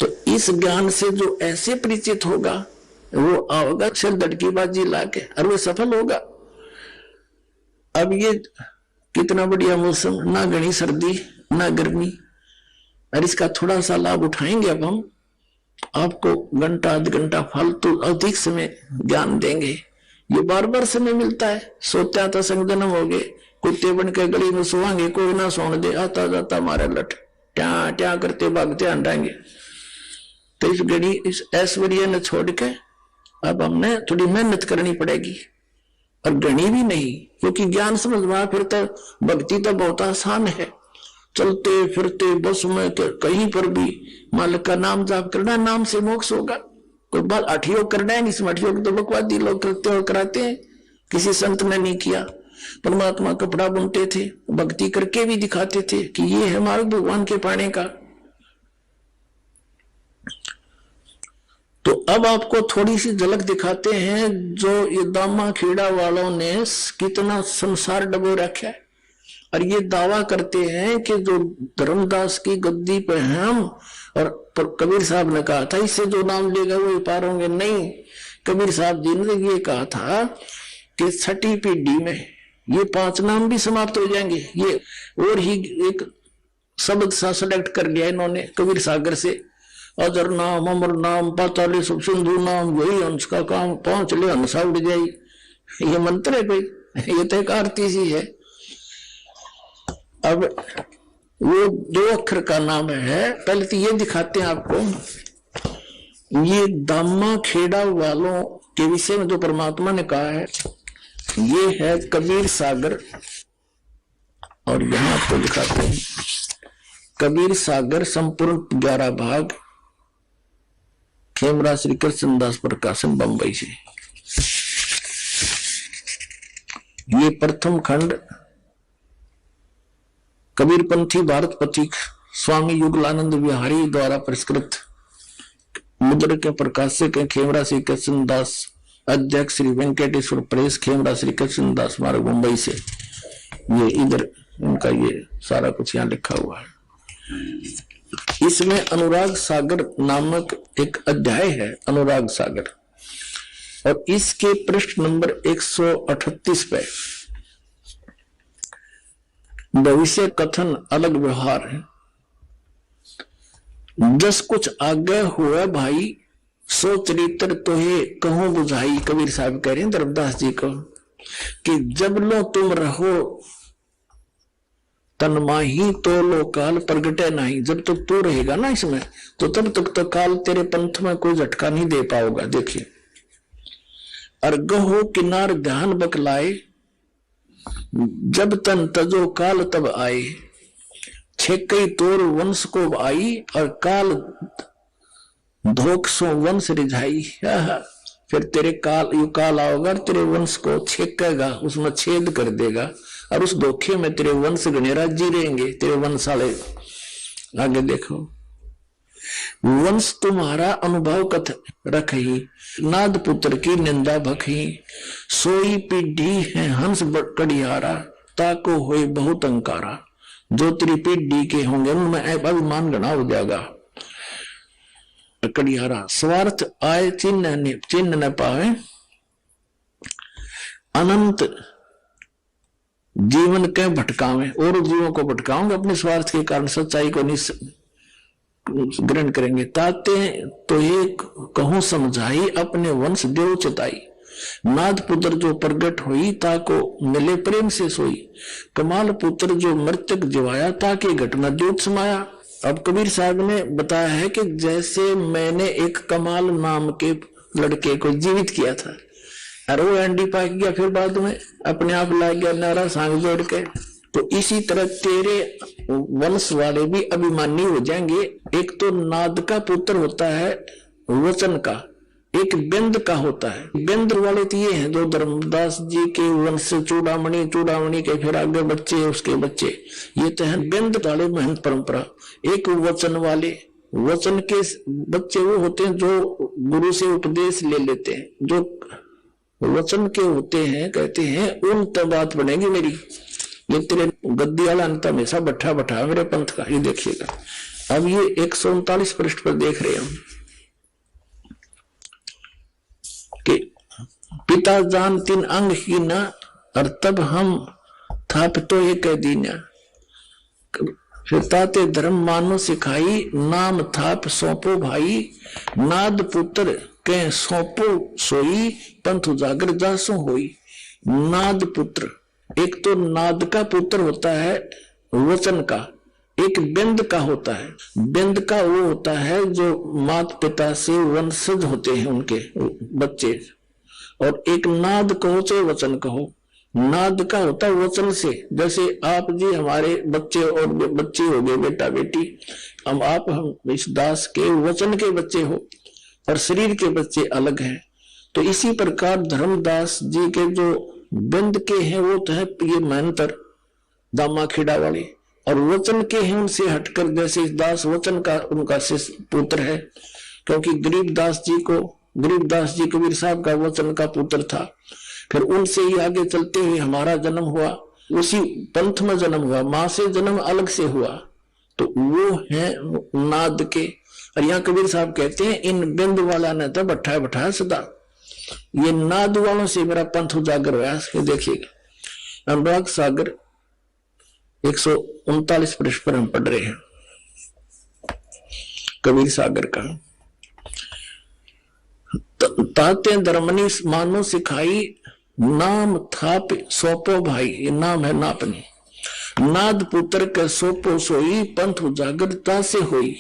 तो इस ज्ञान से जो ऐसे परिचित होगा वो आओगा सिर धड़की बाजी लाके और वो सफल होगा। अब ये कितना बढ़िया मौसम, ना घनी सर्दी ना गर्मी, और इसका थोड़ा सा लाभ उठाएंगे। अब हम आपको घंटा आध घंटा फालतू अधिक समय ज्ञान देंगे, ये बार बार समय मिलता है। सोते तो संग जन्म हो गए, कुत्ते बन के गली में सोवांगे, कोई ना सोने दे, आता जाता मारे लट ट्या ट्या करते भागते हटाएंगे। तो इस घड़ी इस ऐश्वर्य ने छोड़ के अब हमने थोड़ी मेहनत करनी पड़ेगी, और घनी भी नहीं, क्योंकि ज्ञान समझ में फिर तो भक्ति तो बहुत आसान है। चलते फिरते बस में कहीं पर भी मालिक का नाम जाप करना, नाम से मोक्ष होगा। कोई बात अठयोग करना है, इसमें अठयोग तो बकवादी लोग करते और कराते हैं, किसी संत ने नहीं किया। परमात्मा कपड़ा बुनते थे, भक्ति करके भी दिखाते थे कि ये है मार्ग भगवान के पाने का। तो अब आपको थोड़ी सी झलक दिखाते हैं जो ये दामा खेड़ा वालों ने कितना संसार डबो रखा है, और ये दावा करते हैं कि जो धर्मदास की गद्दी पे हम, और कबीर साहब ने कहा था इससे जो नाम लेगा वो पार होंगे। नहीं, कबीर साहब जी ने ये कहा था कि छठी पीढ़ी में ये 5 नाम भी समाप्त हो जाएंगे। ये और ही एक शब्द सा सेलेक्ट कर लिया इन्होंने कबीर सागर से, अजर नाम अमर नाम पाताले सब सिंधु नाम, वही हंस का काम 5 ले हंसा उड़ जाई। ये मंत्र है कोई, ये तो एक आरती सी है। अब वो 2 अक्षर का नाम है। पहले तो ये दिखाते हैं आपको, ये दामा खेड़ा वालों के विषय में जो परमात्मा ने कहा है, ये है कबीर सागर। और यहां आपको दिखाते हैं कबीर सागर संपूर्ण 11 भाग, खेमरा श्री कृष्णदास प्रकाशन बंबई से। ये प्रथम खंड कबीरपंथी भारत पथिक स्वामी युगलानंद विहारी द्वारा परिष्कृत मुद्र के प्रकाशक है खेमरा श्री कृष्णदास, अध्यक्ष श्री वेंकटेश्वर प्रेस, खेमरा श्री कृष्णदास मार्ग मुंबई से। ये इधर उनका ये सारा कुछ यहाँ लिखा हुआ है। इसमें अनुराग सागर नामक एक अध्याय है, अनुराग सागर, और इसके पृष्ठ नंबर 138 पे भविष्य कथन अलग व्यवहार है। जस कुछ आगे हुआ भाई, सो चरित्र तो है कहूं बुझाई। कबीर साहब कह रहे हैं धर्मदास जी को कि जब लो तुम रहो तन माही, तो लो काल प्रगटे नहीं। जब तक तू रहेगा ना इसमें, तो तब तक तो काल तेरे पंथ में कोई झटका नहीं दे पाओगा। देखिए, अर्गहो किनार ध्यान बकलाए, जब तन तजो काल तब आए। छेकई तोर वंश को आई, और काल धोख सो वंश रिझाई। फिर तेरे काल आओगा, तेरे वंश को छेकेगा, उसमें छेद कर देगा, और उस धोखे में तेरे वंश गणेरा जी रहेंगे, तेरे वंश वाले। आगे देखो, वंश तुम्हारा अनुभव कथ रखही, नाद पुत्र की निंदा भखही। सोई पीढ़ी है हंस कड़ियारा, ताको होए बहुत अंकारा। जो तेरी पीढ़ी के होंगे उनमें अभिमान गणा हो जाएगा। कड़ियारा, स्वार्थ आए चिन्ह न पावे, अनंत जीवन के भटकावे। और जीवों को भटकाओगे अपने स्वार्थ के कारण, सच्चाई को ग्रहण करेंगे। ताते तो ये कहूं समझाई, अपने वंश देव चिताई। नाद पुत्र जो प्रगट हुई, ताको मिले प्रेम से सोई। कमाल पुत्र जो मृतक जिवाया, ताके घट में द्योत समाया। अब कबीर साहब ने बताया है कि जैसे मैंने एक कमाल नाम के लड़के को जीवित किया था, और वो एंडी पाक गया, फिर बाद में अपने आप ला गया नारा सांग जोड़ के, तो इसी तरह तेरे वंश वाले भी अभिमानी हो जाएंगे। एक तो नाद का पुत्र होता है वचन का, एक बिंद का होता है। बिंद वाले तो ये हैं जो धर्मदास जी के वंश से चूड़ामणि, चूड़ामणि के फिर आगे बच्चे, उसके बच्चे, ये तो है बिंद वाले महंत परंपरा। एक वचन वाले, वचन के बच्चे वो होते हैं जो गुरु से उपदेश ले लेते हैं, जो वचन के होते हैं, कहते हैं उन तब बात बनेगी मेरी। ये तेरे गद्दी वाला अंत हमेशा बैठा बैठा मेरे पंथ का। ये देखिएगा, अब ये 139 पृष्ठ पर देख रहे हम कि पिता जान तीन अंग ही ना, और तब हम थाप तो ये कह दीना। फिर ताते धर्म मानो सिखाई, नाम थाप सौंपो भाई। नाद पुत्र के सौंपो सोई, पंथ उजागर जासो होई। नाद पुत्र, एक तो नाद का पुत्र होता है वचन का, एक बिंद का होता है। बिंद का वो होता है जो माता पिता से वंशज होते हैं उनके बच्चे, और एक नाद कहो चाहे वचन कहो, नाद का होता है वचन से। जैसे आप जी हमारे बच्चे और बच्चे हो गए, बेटा बेटी, हम इस दास के वचन के बच्चे हो, और शरीर के बच्चे अलग हैं। तो इसी प्रकार धर्मदास जी के जो बिंद के हैं वो तो है ये महंतर दामा खेड़ा वाले, और वचन के हैं उनसे हटकर, जैसे इस दास वचन का उनका शिष्य पुत्र है, क्योंकि गरीबदास जी कबीर साहब का वचन का पुत्र था। फिर उनसे ही आगे चलते हुए हमारा जन्म हुआ, उसी पंथ में जन्म हुआ, मां से जन्म अलग से हुआ, तो वो है नाद के। और यहाँ कबीर साहब कहते हैं इन बिंद वाला ने तो बैठा बैठा सदा, ये नाद वालों से मेरा पंथ उजागर हुआ। देखिएगा, अनुराग सागर 139 पृष्ठ पर हम पढ़ रहे हैं कबीर सागर का। ताते धर्मनी मानो सिखाई, नाम थाप सौंपो भाई। ये नाम है नापनी। नाद पुत्र के सौंपो सोई, पंथ उजागरता से होई।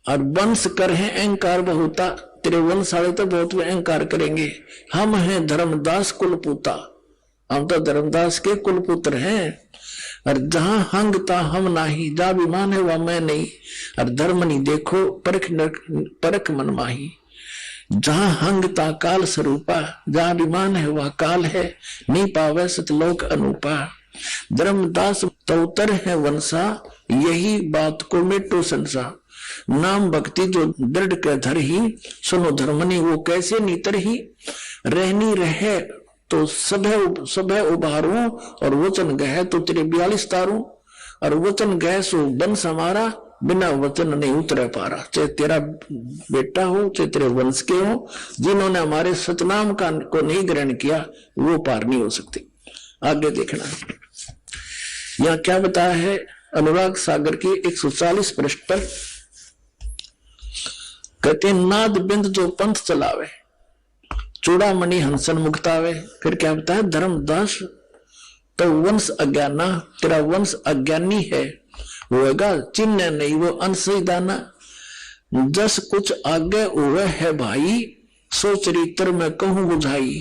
और वंश कर है अहंकार बहुता, तेरे वंश वाले तो बहुत अहंकार करेंगे। हम हैं धर्मदास कुलपुता, हम तो धर्मदास के कुलपुत्र हैं। और जहां हंगता हम नाही, जा विमान है वह मैं नहीं। और धर्म नहीं देखो परख मन माही। जहां हंगता काल स्वरूपा, जहां विमान है वह काल है। नहीं पावे सतलोक अनूपा। धर्मदास तौतर है वंशा, यही बात को मिटो संसा। नाम भक्ति जो दृढ़ के धर ही, सुनो धर्मनी वो कैसे नीतर ही। रहनी रहे तो सभे उभारूं, और वचन गह तो तेरे 42 तारूं, और वचन गह सो वंश हमारा, बिना वचन नहीं उतरे पारा। चाहे तेरा बेटा हो, चाहे तेरे वंश के हो, जिन्होंने हमारे सतनाम का को नहीं ग्रहण किया, वो पार नहीं हो सकते। आगे देखना, यहाँ क्या बताया है अनुराग सागर के 140 पृष्ठ पर। कहते नाद बिंद जो पंथ चलावे, चूड़ामणि हंसन मुक्तावे। फिर क्या बताया, धर्मदास तो वंश अज्ञाना, तेरा वंश अज्ञानी है, होगा चिन्ह नहीं वो अंश ही दाना। जस कुछ आगे हुए है भाई, सो चरित्र में कहूं बुझाई।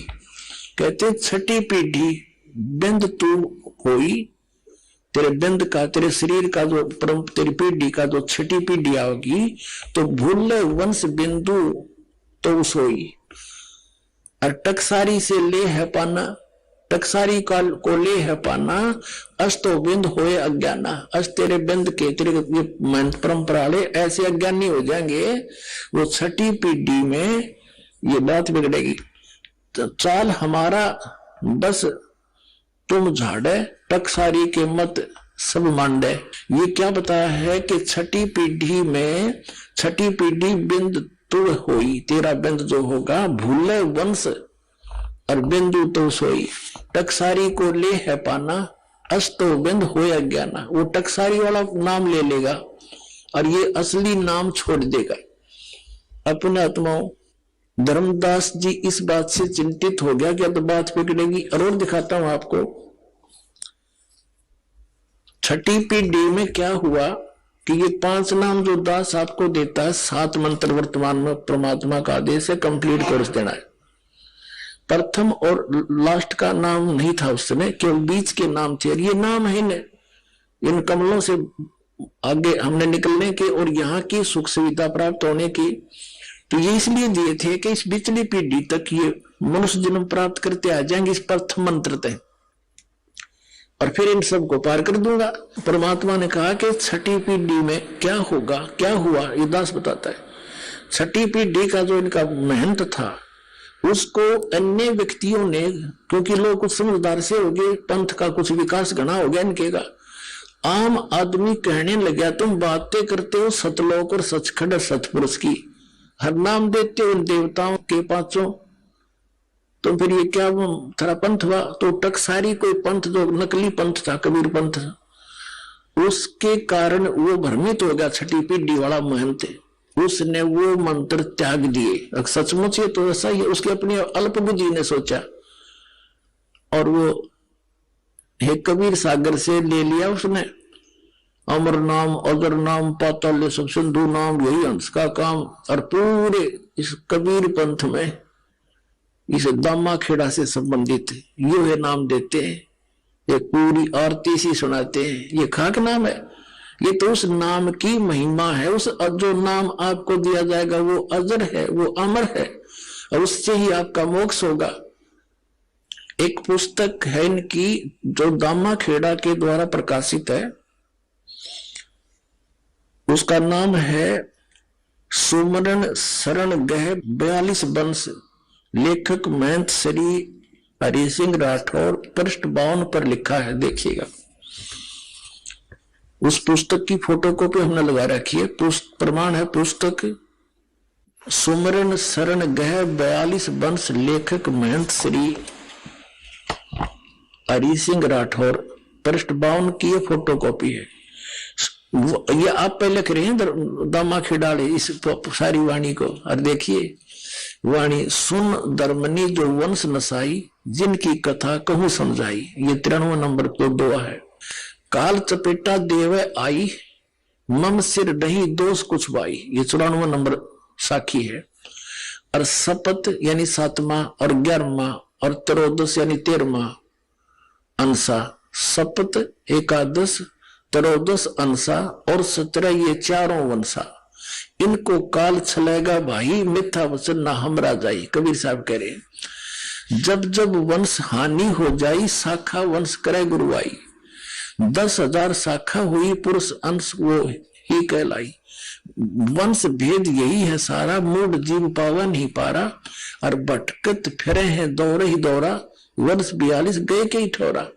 कहते छठी पीढ़ी बिंद तू होई, तेरे बिंद का, तेरे शरीर का जो परम, तेरी पीढ़ी का जो छठी पीढ़ी आओगी, तो भूले वंश बिंदु तो सोई। और टकसारी से ले है पाना, टकसारी को ले है पाना, अस्तो बिंद होए अज्ञाना। अस तेरे बिंद के, तेरे परंपरा वाले ऐसे अज्ञानी हो जाएंगे, वो छठी पीढ़ी में ये बात बिगड़ेगी। तो चाल हमारा बस तुम झाड़े, टकसारी के मत सब मांडे। ये क्या बताया है कि छठी पीढ़ी में, छठी पीढ़ी बिंद तू होई, तेरा बिंद जो होगा, भूले वंश और बिंदु तो सोई। टकसारी को ले है पाना, अस्तो बिंद होए अज्ञाना। वो टकसारी वाला नाम ले लेगा और ये असली नाम छोड़ देगा। अपने आत्माओं, धर्मदास जी इस बात से चिंतित हो गया कि अब तो बात बिगड़ेगी। और दिखाता हूं आपको, छठी पीढ़ी में क्या हुआ कि ये 5 नाम जो दास आपको देता है, 7 मंत्र वर्तमान में परमात्मा का आदेश है, कंप्लीट कोर्स देना है। प्रथम और लास्ट का नाम नहीं था उस समय, केवल बीच के नाम थे। और ये नाम है इन कमलों से आगे हमने निकलने के और यहाँ की सुख सुविधा प्राप्त होने की। तो ये इसलिए दिए थे कि इस बिचली पीढ़ी तक ये मनुष्य जन्म प्राप्त करते आ जाएंगे इस प्रथम मंत्र तक, और फिर इन सब को पार कर दूंगा। परमात्मा ने कहा कि छठी पीढ़ी में क्या होगा, क्या हुआ, ये दास बताता है। छठी पीढ़ी का जो इनका मेहनत था, उसको अन्य व्यक्तियों ने, क्योंकि लोग कुछ समझदार से हो गए, पंथ का कुछ विकास घना हो गया इनके का, आम आदमी कहने लगा तुम बातें करते हो सतलोक और सचखंड सतपुरुष की, हर नाम देते हो इन देवताओं के 5, तो फिर ये क्या थोड़ा पंथ हुआ। तो टकसारी कोई पंथ जो नकली पंथ था, कबीर पंथ, उसके कारण वो भ्रमित हो गया छठी पीढ़ी वाला महंत, उसने वो मंत्र त्याग दिए। सचमुच ये तो ऐसा ही, उसके अपनी अल्पबुद्धि ने सोचा और वो हे कबीर सागर से ले लिया उसने, अमर नाम, अगर नाम, पाताल सब, सिंधु नाम, यही हंस का काम। और पूरे इस कबीर पंथ में इस दामा खेड़ा से संबंधित यो है नाम देते हैं, ये पूरी आरती सी सुनाते हैं। ये खाक नाम है, ये तो उस नाम की महिमा है। उस जो नाम आपको दिया जाएगा वो अजर है, वो अमर है, और उससे ही आपका मोक्ष होगा। एक पुस्तक है इनकी जो दामा खेड़ा के द्वारा प्रकाशित है, उसका नाम है सुमरण शरण गह 42 वंश, लेखक महंत श्री हरि सिंह राठौर, पृष्ठ 52 पर लिखा है, देखिएगा। उस पुस्तक की फोटोकॉपी हमने लगा रखी है, प्रमाण है पुस्तक सुमरण शरण गह 42 वंश, लेखक महंत श्री हरि सिंह राठौर, पृष्ठ 52 की ये फोटोकॉपी है। ये आप पहले लिख रहे हैं दामा खेड़ाले इस सारी वाणी को, और देखिए वाणी, सुन धर्मनी जो वंश नसाई, जिनकी कथा कहूं समझाई। ये 93 नंबर तो 2 है। काल चपेटा देवे आई, मम सिर नहीं दोष कुछ बाई, ये 94 नंबर साखी है। और शपथ यानी 7वां और 11वां और त्रयोदश यानी 13वां अंसा, शपथ, एकादश, त्रयोदश अंसा और 17 ये 4 वंशा। इनको काल छलेगा भाई, मिथ्या वचन ना हमरा जाई। कबीर साहब कह रहे जब जब वंश हानि हो जाई, शाखा वंश करे गुरुआई। 10,000 शाखा हुई, पुरुष अंश वो ही कहलाई। वंश भेद यही है सारा, मूड जीव पावा नहीं पारा, और भटकत फिरे हैं दौरे ही दौरा, वर्ष 42 गए के ही ठोरा।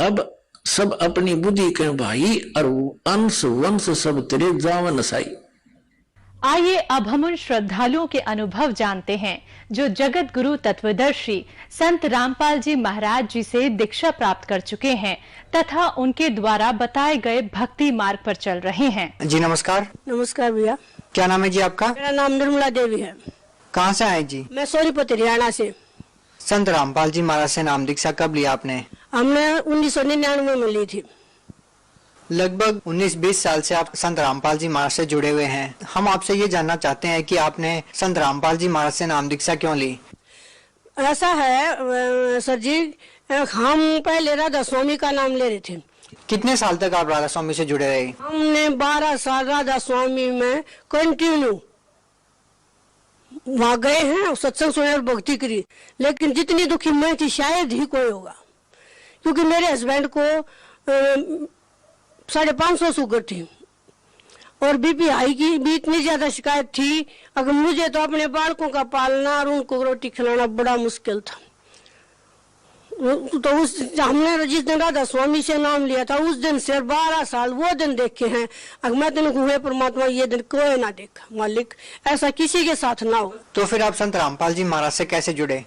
अब सब अपनी बुद्धि के भाई और अंश वंश सब तेरे जावन साई। आइए अब हम उन श्रद्धालुओं के अनुभव जानते हैं जो जगत गुरु तत्वदर्शी संत रामपाल जी महाराज जी से दीक्षा प्राप्त कर चुके हैं तथा उनके द्वारा बताए गए भक्ति मार्ग पर चल रहे हैं। जी नमस्कार। नमस्कार भैया। क्या नाम है जी आपका? मेरा नाम निर्मला देवी है। कहाँ से आए जी? मैं सोनीपत हरियाणा से। संत रामपाल जी महाराज से नाम दीक्षा कब लिया आपने? हमने 1999 में ली थी। लगभग 19-20 साल से आप संत रामपाल जी महाराज से जुड़े हुए हैं। हम आपसे ये जानना चाहते हैं कि आपने संत रामपाल जी महाराज से नाम दीक्षा क्यों ली? ऐसा है सर जी, हम पहले राधा स्वामी का नाम ले रहे थे। कितने साल तक आप राधा स्वामी से जुड़े रहे? हमने 12 साल राधा स्वामी में कंटिन्यू वहाँ गए हैं, सत्संग सुने और भक्ति करी। लेकिन जितनी दुखी मैं थी शायद ही कोई होगा, क्योंकि मेरे हस्बैंड को 550 शुगर थी और बीपी हाई की भी इतनी ज्यादा शिकायत थी। अगर मुझे तो अपने बालकों का पालना और उनको रोटी खिलाना बड़ा मुश्किल था। तो हमने जिस दिन राधा स्वामी से नाम लिया था उस दिन से 12 साल वो दिन देखे हैं। अगर मैं दिन हुए परमात्मा ये दिन कोई ना देखा, मालिक ऐसा किसी के साथ ना हो। तो फिर आप संत रामपाल जी महाराज से कैसे जुड़े?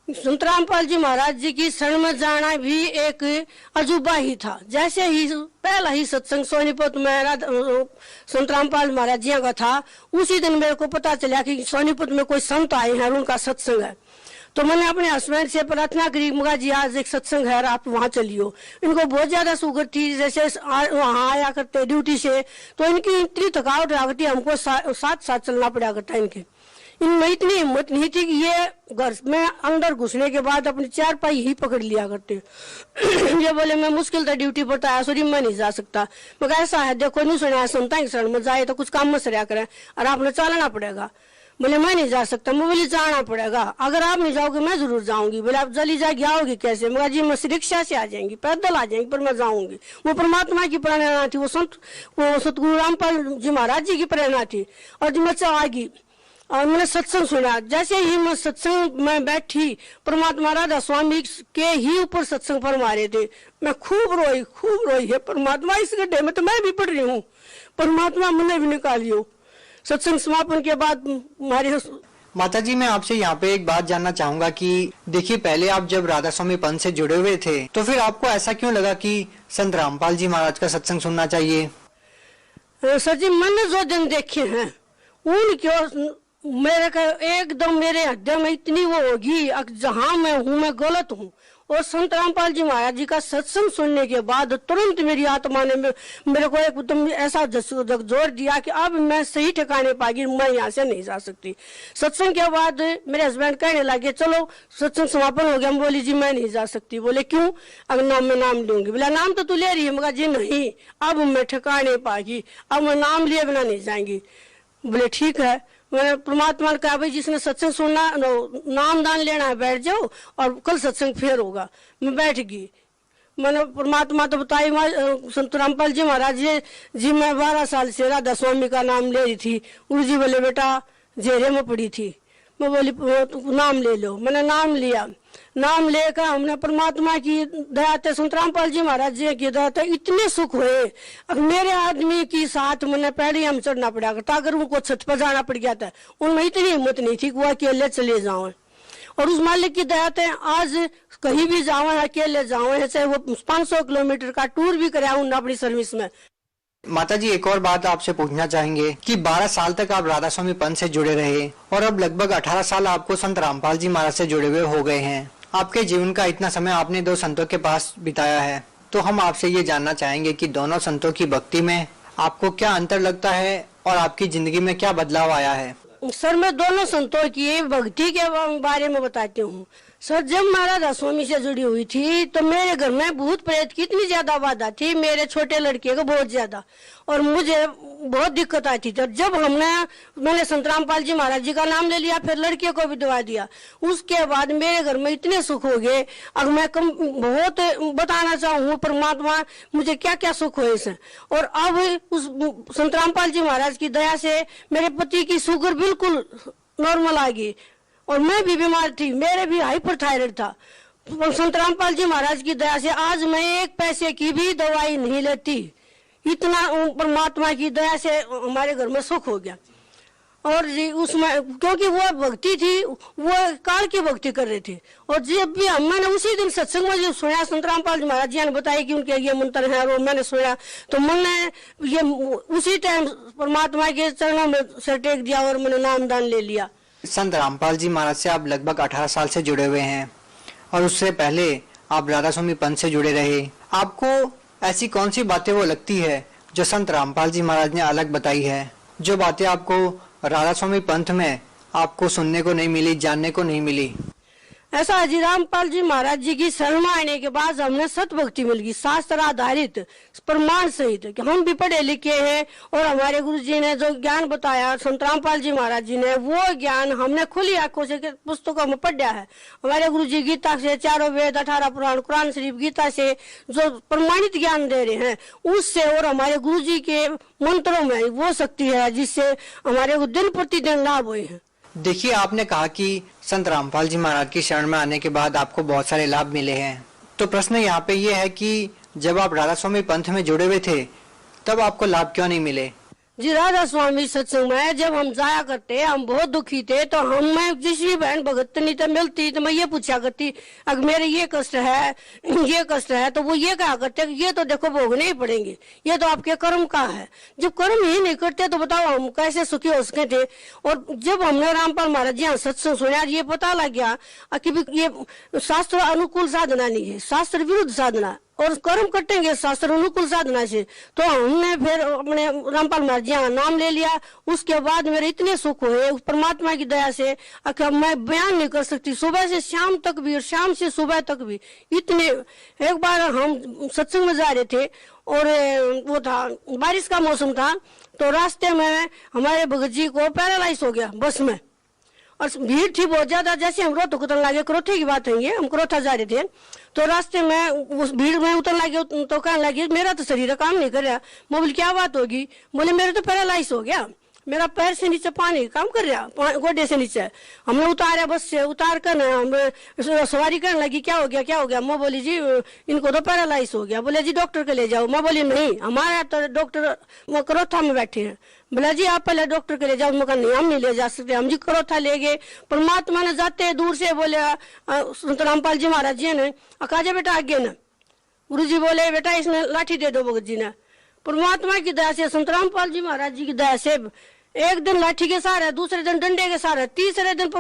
संत रामपाल जी महाराज जी की शरण में जाना भी एक अजूबा ही था। जैसे ही पहला ही सत्संग सोनीपत में संत रामपाल महाराज जी का था, उसी दिन मेरे को पता चला कि सोनीपत में कोई संत आए हैं और उनका सत्संग है। तो मैंने अपने हस्बैंड से प्रार्थना करी, मगा जी आज एक सत्संग है, आप वहाँ चलियो। इनको बहुत ज्यादा शुगर थी, जैसे वहाँ आया करते ड्यूटी से, तो इनकी इतनी थकावट आ गई, हमको साथ साथ चलना पड़ा करता। इनमें इतनी हिम्मत नहीं थी कि ये घर में अंदर घुसने के बाद अपनी चारपाई ही पकड़ लिया करते। ये बोले मैं मुश्किल था ड्यूटी पर था, सॉरी मैं नहीं जा सकता। मगर ऐसा है देखो, नहीं सुना संता की शरण में जाए तो कुछ काम मत सरिया करें और आपने चलना पड़ेगा। बोले मैं नहीं जा सकता। मैं बोली जाना पड़ेगा, अगर आप नहीं जाओगे मैं जरूर जाऊंगी। बोले आप जल्दी जाएगी आओगी कैसे? मगर जी मैं रिक्शा से आ जाएंगी, पैदल आ जाएंगी, पर मैं जाऊंगी। वो परमात्मा की प्रेरणा थी, वो सतगुरु रामपाल जी महाराज जी की प्रेरणा थी। और जब मैं आ गई और मैंने सत्संग सुना, जैसे ही मैं सत्संग में बैठी, परमात्मा राधा स्वामी के ही ऊपर सत्संग फरमा रहे थे। मैं खूब रोई है परमात्मा, इस गड्ढे में तो मैं भी पड़ रही हूँ, परमात्मा मुझे भी निकालियो। सत्संग समापन के बाद हमारे माता जी मैं आपसे यहाँ पे एक बात जानना चाहूंगा कि देखिए पहले आप जब राधा स्वामी पंथ से जुड़े हुए थे तो फिर आपको ऐसा क्यों लगा कि संत रामपाल जी महाराज का सत्संग सुनना चाहिए? सर जी मैंने जो दिन देखे हैं उन क्यों मेरे का एकदम मेरे हृदय में इतनी वो होगी, जहाँ मैं हूँ मैं गलत हूँ। और संत रामपाल जी महाराज जी का सत्संग सुनने के बाद तुरंत मेरी आत्मा ने मेरे को एकदम ऐसा जोर दिया कि अब मैं सही ठिकाने पाएगी, मैं यहाँ से नहीं जा सकती। सत्संग के बाद मेरे हस्बैंड कहने लगे चलो सत्संग समापन हो गया। मैं बोली जी मैं नहीं जा सकती। बोले क्यों? अगर मैं नाम लूंगी। बोला नाम तो तू ले रही है। मगर जी नहीं, अब मैं ठिकाने पाएगी, अब मैं नाम लिए बिना नहीं जाएंगी। बोले ठीक है। मैंने परमात्मा ने कहा भाई जिसने सत्संग सुनना नाम दान लेना है बैठ जाओ और कल सत्संग फिर होगा। मैं बैठ गई। मैंने परमात्मा तो बताई संत रामपाल जी महाराज जी मैं 12 साल से राधा स्वामी का नाम ले रही थी। गुरु जी बोले बेटा जेरे में पड़ी थी। मैं बोली नाम ले लो। मैंने नाम लिया। नाम लेकर हमने परमात्मा की दया से संत रामपाल जी महाराज जी की दया से इतने सुख हुए। अब मेरे आदमी की साथ मैंने पैड़ी हम चढ़ना पड़ा था, अगर उनको छत पर जाना पड़ गया था। उनमें इतनी हिम्मत नहीं थी कि वो अकेले चले जाओ। और उस मालिक की दया से आज कहीं भी जाओ अकेले जाओ, ऐसे वो 500 किलोमीटर का टूर भी कराया अपनी सर्विस में। माता जी एक और बात आपसे पूछना चाहेंगे कि 12 साल तक आप राधा स्वामी पंथ से जुड़े रहे और अब लगभग 18 साल आपको संत रामपाल जी महाराज से जुड़े हुए हो गए हैं। आपके जीवन का इतना समय आपने 2 संतों के पास बिताया है, तो हम आपसे ये जानना चाहेंगे कि दोनों संतों की भक्ति में आपको क्या अंतर लगता है और आपकी जिंदगी में क्या बदलाव आया है? सर मैं दोनों संतों की भक्ति के बारे में बताती हूँ। सर जब मैं राधा स्वामी से जुड़ी हुई थी तो मेरे घर में भूत प्रेत की इतनी ज्यादा बाधा थी, मेरे छोटे लड़के को बहुत ज्यादा, और मुझे बहुत दिक्कत आती थी। जब मैंने संत रामपाल जी महाराज जी का नाम ले लिया, फिर लड़के को भी दवा दिया, उसके बाद मेरे घर में इतने सुख हो गए। अब मैं बहुत बताना चाहूँ परमात्मा मुझे क्या क्या सुख हुए से। और अब उस संत रामपाल जी महाराज की दया से मेरे पति की शुगर बिल्कुल नॉर्मल आ गई। और मैं भी बीमार थी, मेरे भी हाइपरथायराइड था, संत रामपाल जी महाराज की दया से आज मैं एक पैसे की भी दवाई नहीं लेती। इतना परमात्मा की दया से हमारे घर में सुख हो गया। और जी उसमें क्योंकि वो भक्ति थी, वो काल की भक्ति कर रहे थे। और जब भी मैंने उसी दिन सत्संग में जब सुना, संत रामपाल जी महाराज जी ने बताया कि उनके ये मंत्र है, और मैंने सुना तो मैंने ये उसी टाइम परमात्मा के चरणों में सिर टेक दिया और मैंने नाम दान ले लिया। संत रामपाल जी महाराज से आप लगभग 18 साल से जुड़े हुए हैं और उससे पहले आप राधा स्वामी पंथ से जुड़े रहे। आपको ऐसी कौन सी बातें वो लगती है जो संत रामपाल जी महाराज ने अलग बताई है, जो बातें आपको राधा स्वामी पंथ में आपको सुनने को नहीं मिली, जानने को नहीं मिली? ऐसा अजी रामपाल जी महाराज जी की शरण में आने के बाद हमने सत भक्ति मिल गई, शास्त्र आधारित प्रमाण सहित कि हम भी पढ़े लिखे हैं। और हमारे गुरु जी ने जो ज्ञान बताया संत रामपाल जी महाराज जी ने, वो ज्ञान हमने खुली आंखों से पुस्तकों में पढ़ा है। हमारे गुरु जी गीता से, चारों वेद, 18 पुराण, कुरान शरीफ, गीता से जो प्रमाणित ज्ञान दे रहे हैं उससे, और हमारे गुरु जी के मंत्रों में वो शक्ति है जिससे हमारे को दिन प्रतिदिन लाभ हुए हैं। देखिए, आपने कहा कि संत रामपाल जी महाराज की शरण में आने के बाद आपको बहुत सारे लाभ मिले हैं। तो प्रश्न यहाँ पे ये है कि जब आप राधा स्वामी पंथ में जुड़े हुए थे तब आपको लाभ क्यों नहीं मिले? जी राधा स्वामी सत्संग में जब हम जाया करते, हम बहुत दुखी थे, तो मैं जिस भी बहन भगतनी तो मिलती तो मैं ये पूछा करती, अगर मेरे ये कष्ट है, तो वो ये कहा करते ये तो देखो भोगने ही पड़ेंगे, ये तो आपके कर्म का है। जब कर्म ही नहीं करते तो बताओ हम कैसे सुखी हो सके थे। और जब हमने रामपाल महाराज जी सत्संग सुना, ये पता लग गया कि ये शास्त्र अनुकूल साधना नहीं है, शास्त्र विरुद्ध साधना, और कर्म कटेंगे शास्त्र अनुकूल साधना से। तो हमने फिर अपने रामपाल महाराज जी नाम ले लिया। उसके बाद मेरे इतने सुख हुए परमात्मा की दया से, मैं बयान नहीं कर सकती। सुबह से शाम तक भी और शाम से सुबह तक भी इतने। एक बार हम सत्संग में जा रहे थे और वो था बारिश का मौसम था, तो रास्ते में हमारे भगत जी को पैरालाइज हो गया बस में, और भीड़ थी बहुत ज्यादा। जैसे हम रोहतक उतरने लगे, क्रोथे की बात है ये, हम क्रोथा जा रहे थे, तो रास्ते में उस भीड़ में उतर लगे तो कहने लगे मेरा तो शरीर काम नहीं कर रहा। मैं बोली क्या बात होगी? बोले मेरे तो पैरालाइज हो गया, मेरा पैर से नीचे पानी काम कर रहा, गोडे से नीचे। हमने उतारा बस से, उतार कर हम सवारी करने लगी क्या हो गया? मैं बोली जी इनको तो पैरालाइज हो गया। बोले जी डॉक्टर के ले जाओ। मैं बोली नहीं, हमारे तो डॉक्टर करोथा में बैठे हैं। बोला जी आप पहले डॉक्टर के ले जाओ। मैं कहा नहीं, हम नहीं ले जा सकते। हम जी करोथा ले गए। परमात्मा ने जाते दूर से बोले संत रामपाल जी महाराज जी ने, अकाजा बेटा आगे न। गुरु जी बोले बेटा इसने लाठी दे दो भगत जी ने। परमात्मा की दया से, संत रामपाल जी महाराज जी की दया से एक दिन लाठी के सहारे, दूसरे दिन डंडे के सहारे, तीसरे दिन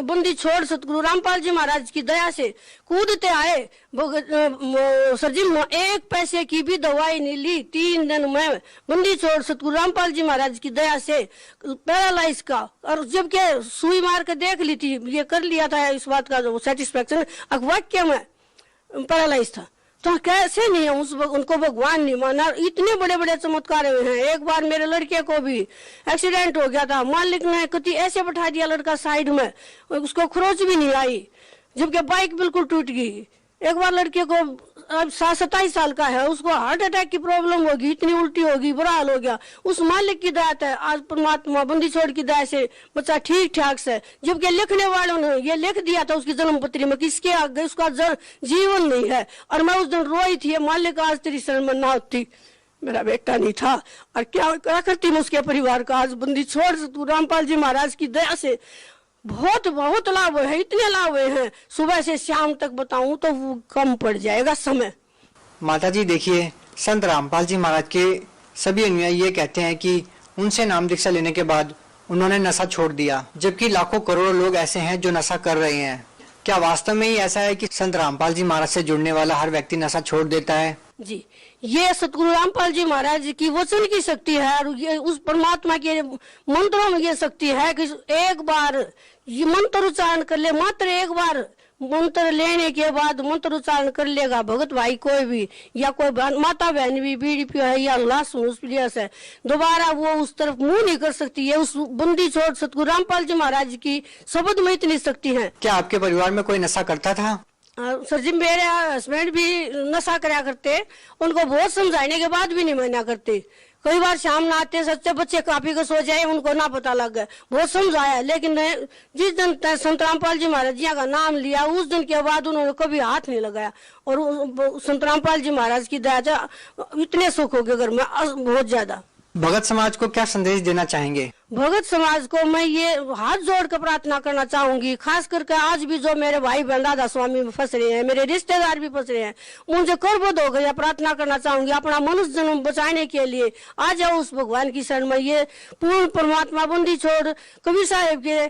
बंदी छोड़ सतगुरु रामपाल जी महाराज की दया से कूदते आए। सर जी एक पैसे की भी दवाई नहीं ली। 3 दिन में बंदी छोड़ सतगुरु रामपाल जी महाराज की दया से पैरालाइज का, और जबकि सुई मार के देख ली थी, ये कर लिया था इस बात का जो सेटिस्फेक्शन, वाक्य में पैरालाइज था। तो कैसे नहीं है उनको भगवान नहीं माना। इतने बड़े बड़े चमत्कार हुए हैं। एक बार मेरे लड़के को भी एक्सीडेंट हो गया था, मालिक ने कति ऐसे बैठा दिया लड़का साइड में, उसको खरोच भी नहीं आई, जबकि बाइक बिल्कुल टूट गई। एक बार लड़के को अब 27 साल का है, उसको हार्ट अटैक की प्रॉब्लम होगी, इतनी उल्टी होगी, बुरा हाल हो गया। उस मालिक की दया है, आज परमात्मा बंदी छोड़ की दया से बच्चा ठीक ठाक से। जबकि लिखने वालों ने ये लिख दिया था उसकी जन्म पत्री में, किसके आगे उसका जीवन नहीं है। और मैं उस दिन रोई थी, मालिक आज तेरी शरण में ना होती, मेरा बेटा नहीं था, और क्या करती मैं उसके परिवार का। आज बंदी छोड़ तू रामपाल जी महाराज की दया से बहुत लाभ हुए हैं, इतने लाभ हुए हैं, सुबह से शाम तक बताऊं तो वो कम पड़ जाएगा समय। माता जी देखिए, संत रामपाल जी महाराज के सभी अनुयायी ये कहते हैं कि उनसे नाम दीक्षा लेने के बाद उन्होंने नशा छोड़ दिया, जबकि लाखों करोड़ों लोग ऐसे हैं जो नशा कर रहे हैं। क्या वास्तव में ही ऐसा है कि संत रामपाल जी महाराज से जुड़ने वाला हर व्यक्ति नशा छोड़ देता है? जी, ये सतगुरु रामपाल जी महाराज की वचन की शक्ति है, और ये उस परमात्मा के मंत्रों में ये शक्ति है कि एक बार ये मंत्र उच्चारण कर ले, मात्र एक बार मंत्र लेने के बाद मंत्र उच्चारण कर लेगा भगत भाई कोई भी, या कोई माता बहन भी बीड़ी पियो है या लाश है, दोबारा वो उस तरफ मुंह नहीं कर सकती है। उस बंदी छोड़ सतगुरु रामपाल जी महाराज की शब्द में इतनी शक्ति है। क्या आपके परिवार में कोई नशा करता था? सर जी मेरे हस्बैंड भी नशा करा करते, उनको बहुत समझाने के बाद भी नहीं माना करते। कई बार शाम ना आते सच्चे बच्चे काफी को सो जाए, उनको ना पता लग गया। बहुत समझाया, लेकिन जिस दिन संत रामपाल जी महाराज जी का नाम लिया उस दिन के बाद उन्होंने कभी हाथ नहीं लगाया। और संत रामपाल जी महाराज की दया इतने सुख हो गए घर में, बहुत ज्यादा। भगत समाज को क्या संदेश देना चाहेंगे? भगत समाज को मैं ये हाथ जोड़ कर प्रार्थना करना चाहूंगी, खास करके आज भी जो मेरे भाई बहन राधा स्वामी में फंस रहे हैं, मेरे रिश्तेदार भी फंस रहे हैं, उनसे करबद्ध हो गया प्रार्थना करना चाहूंगी अपना मनुष्य जन्म बचाने के लिए। आ जाओ उस भगवान की शरण में। ये पूर्ण परमात्मा बंदी छोड़ कबीर साहेब के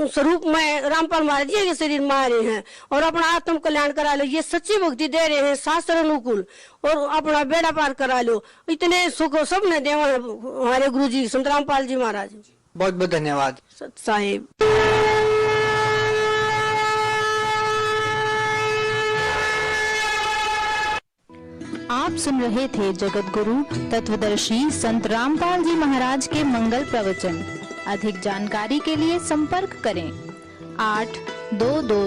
स्वरूप में रामपाल महाराज जी के शरीर में आ रहे हैं और अपना आत्म कल्याण करा लो। ये सच्ची भक्ति दे रहे हैं, शास्त्र अनुकूल, और अपना बेड़ा पार करा लो। इतने सुख सबने देवा हमारे गुरु जी संत रामपाल जी महाराज। बहुत बहुत धन्यवाद सत साहिब। आप सुन रहे थे जगत गुरु तत्वदर्शी संत रामपाल जी महाराज के मंगल प्रवचन। अधिक जानकारी के लिए संपर्क करें 8222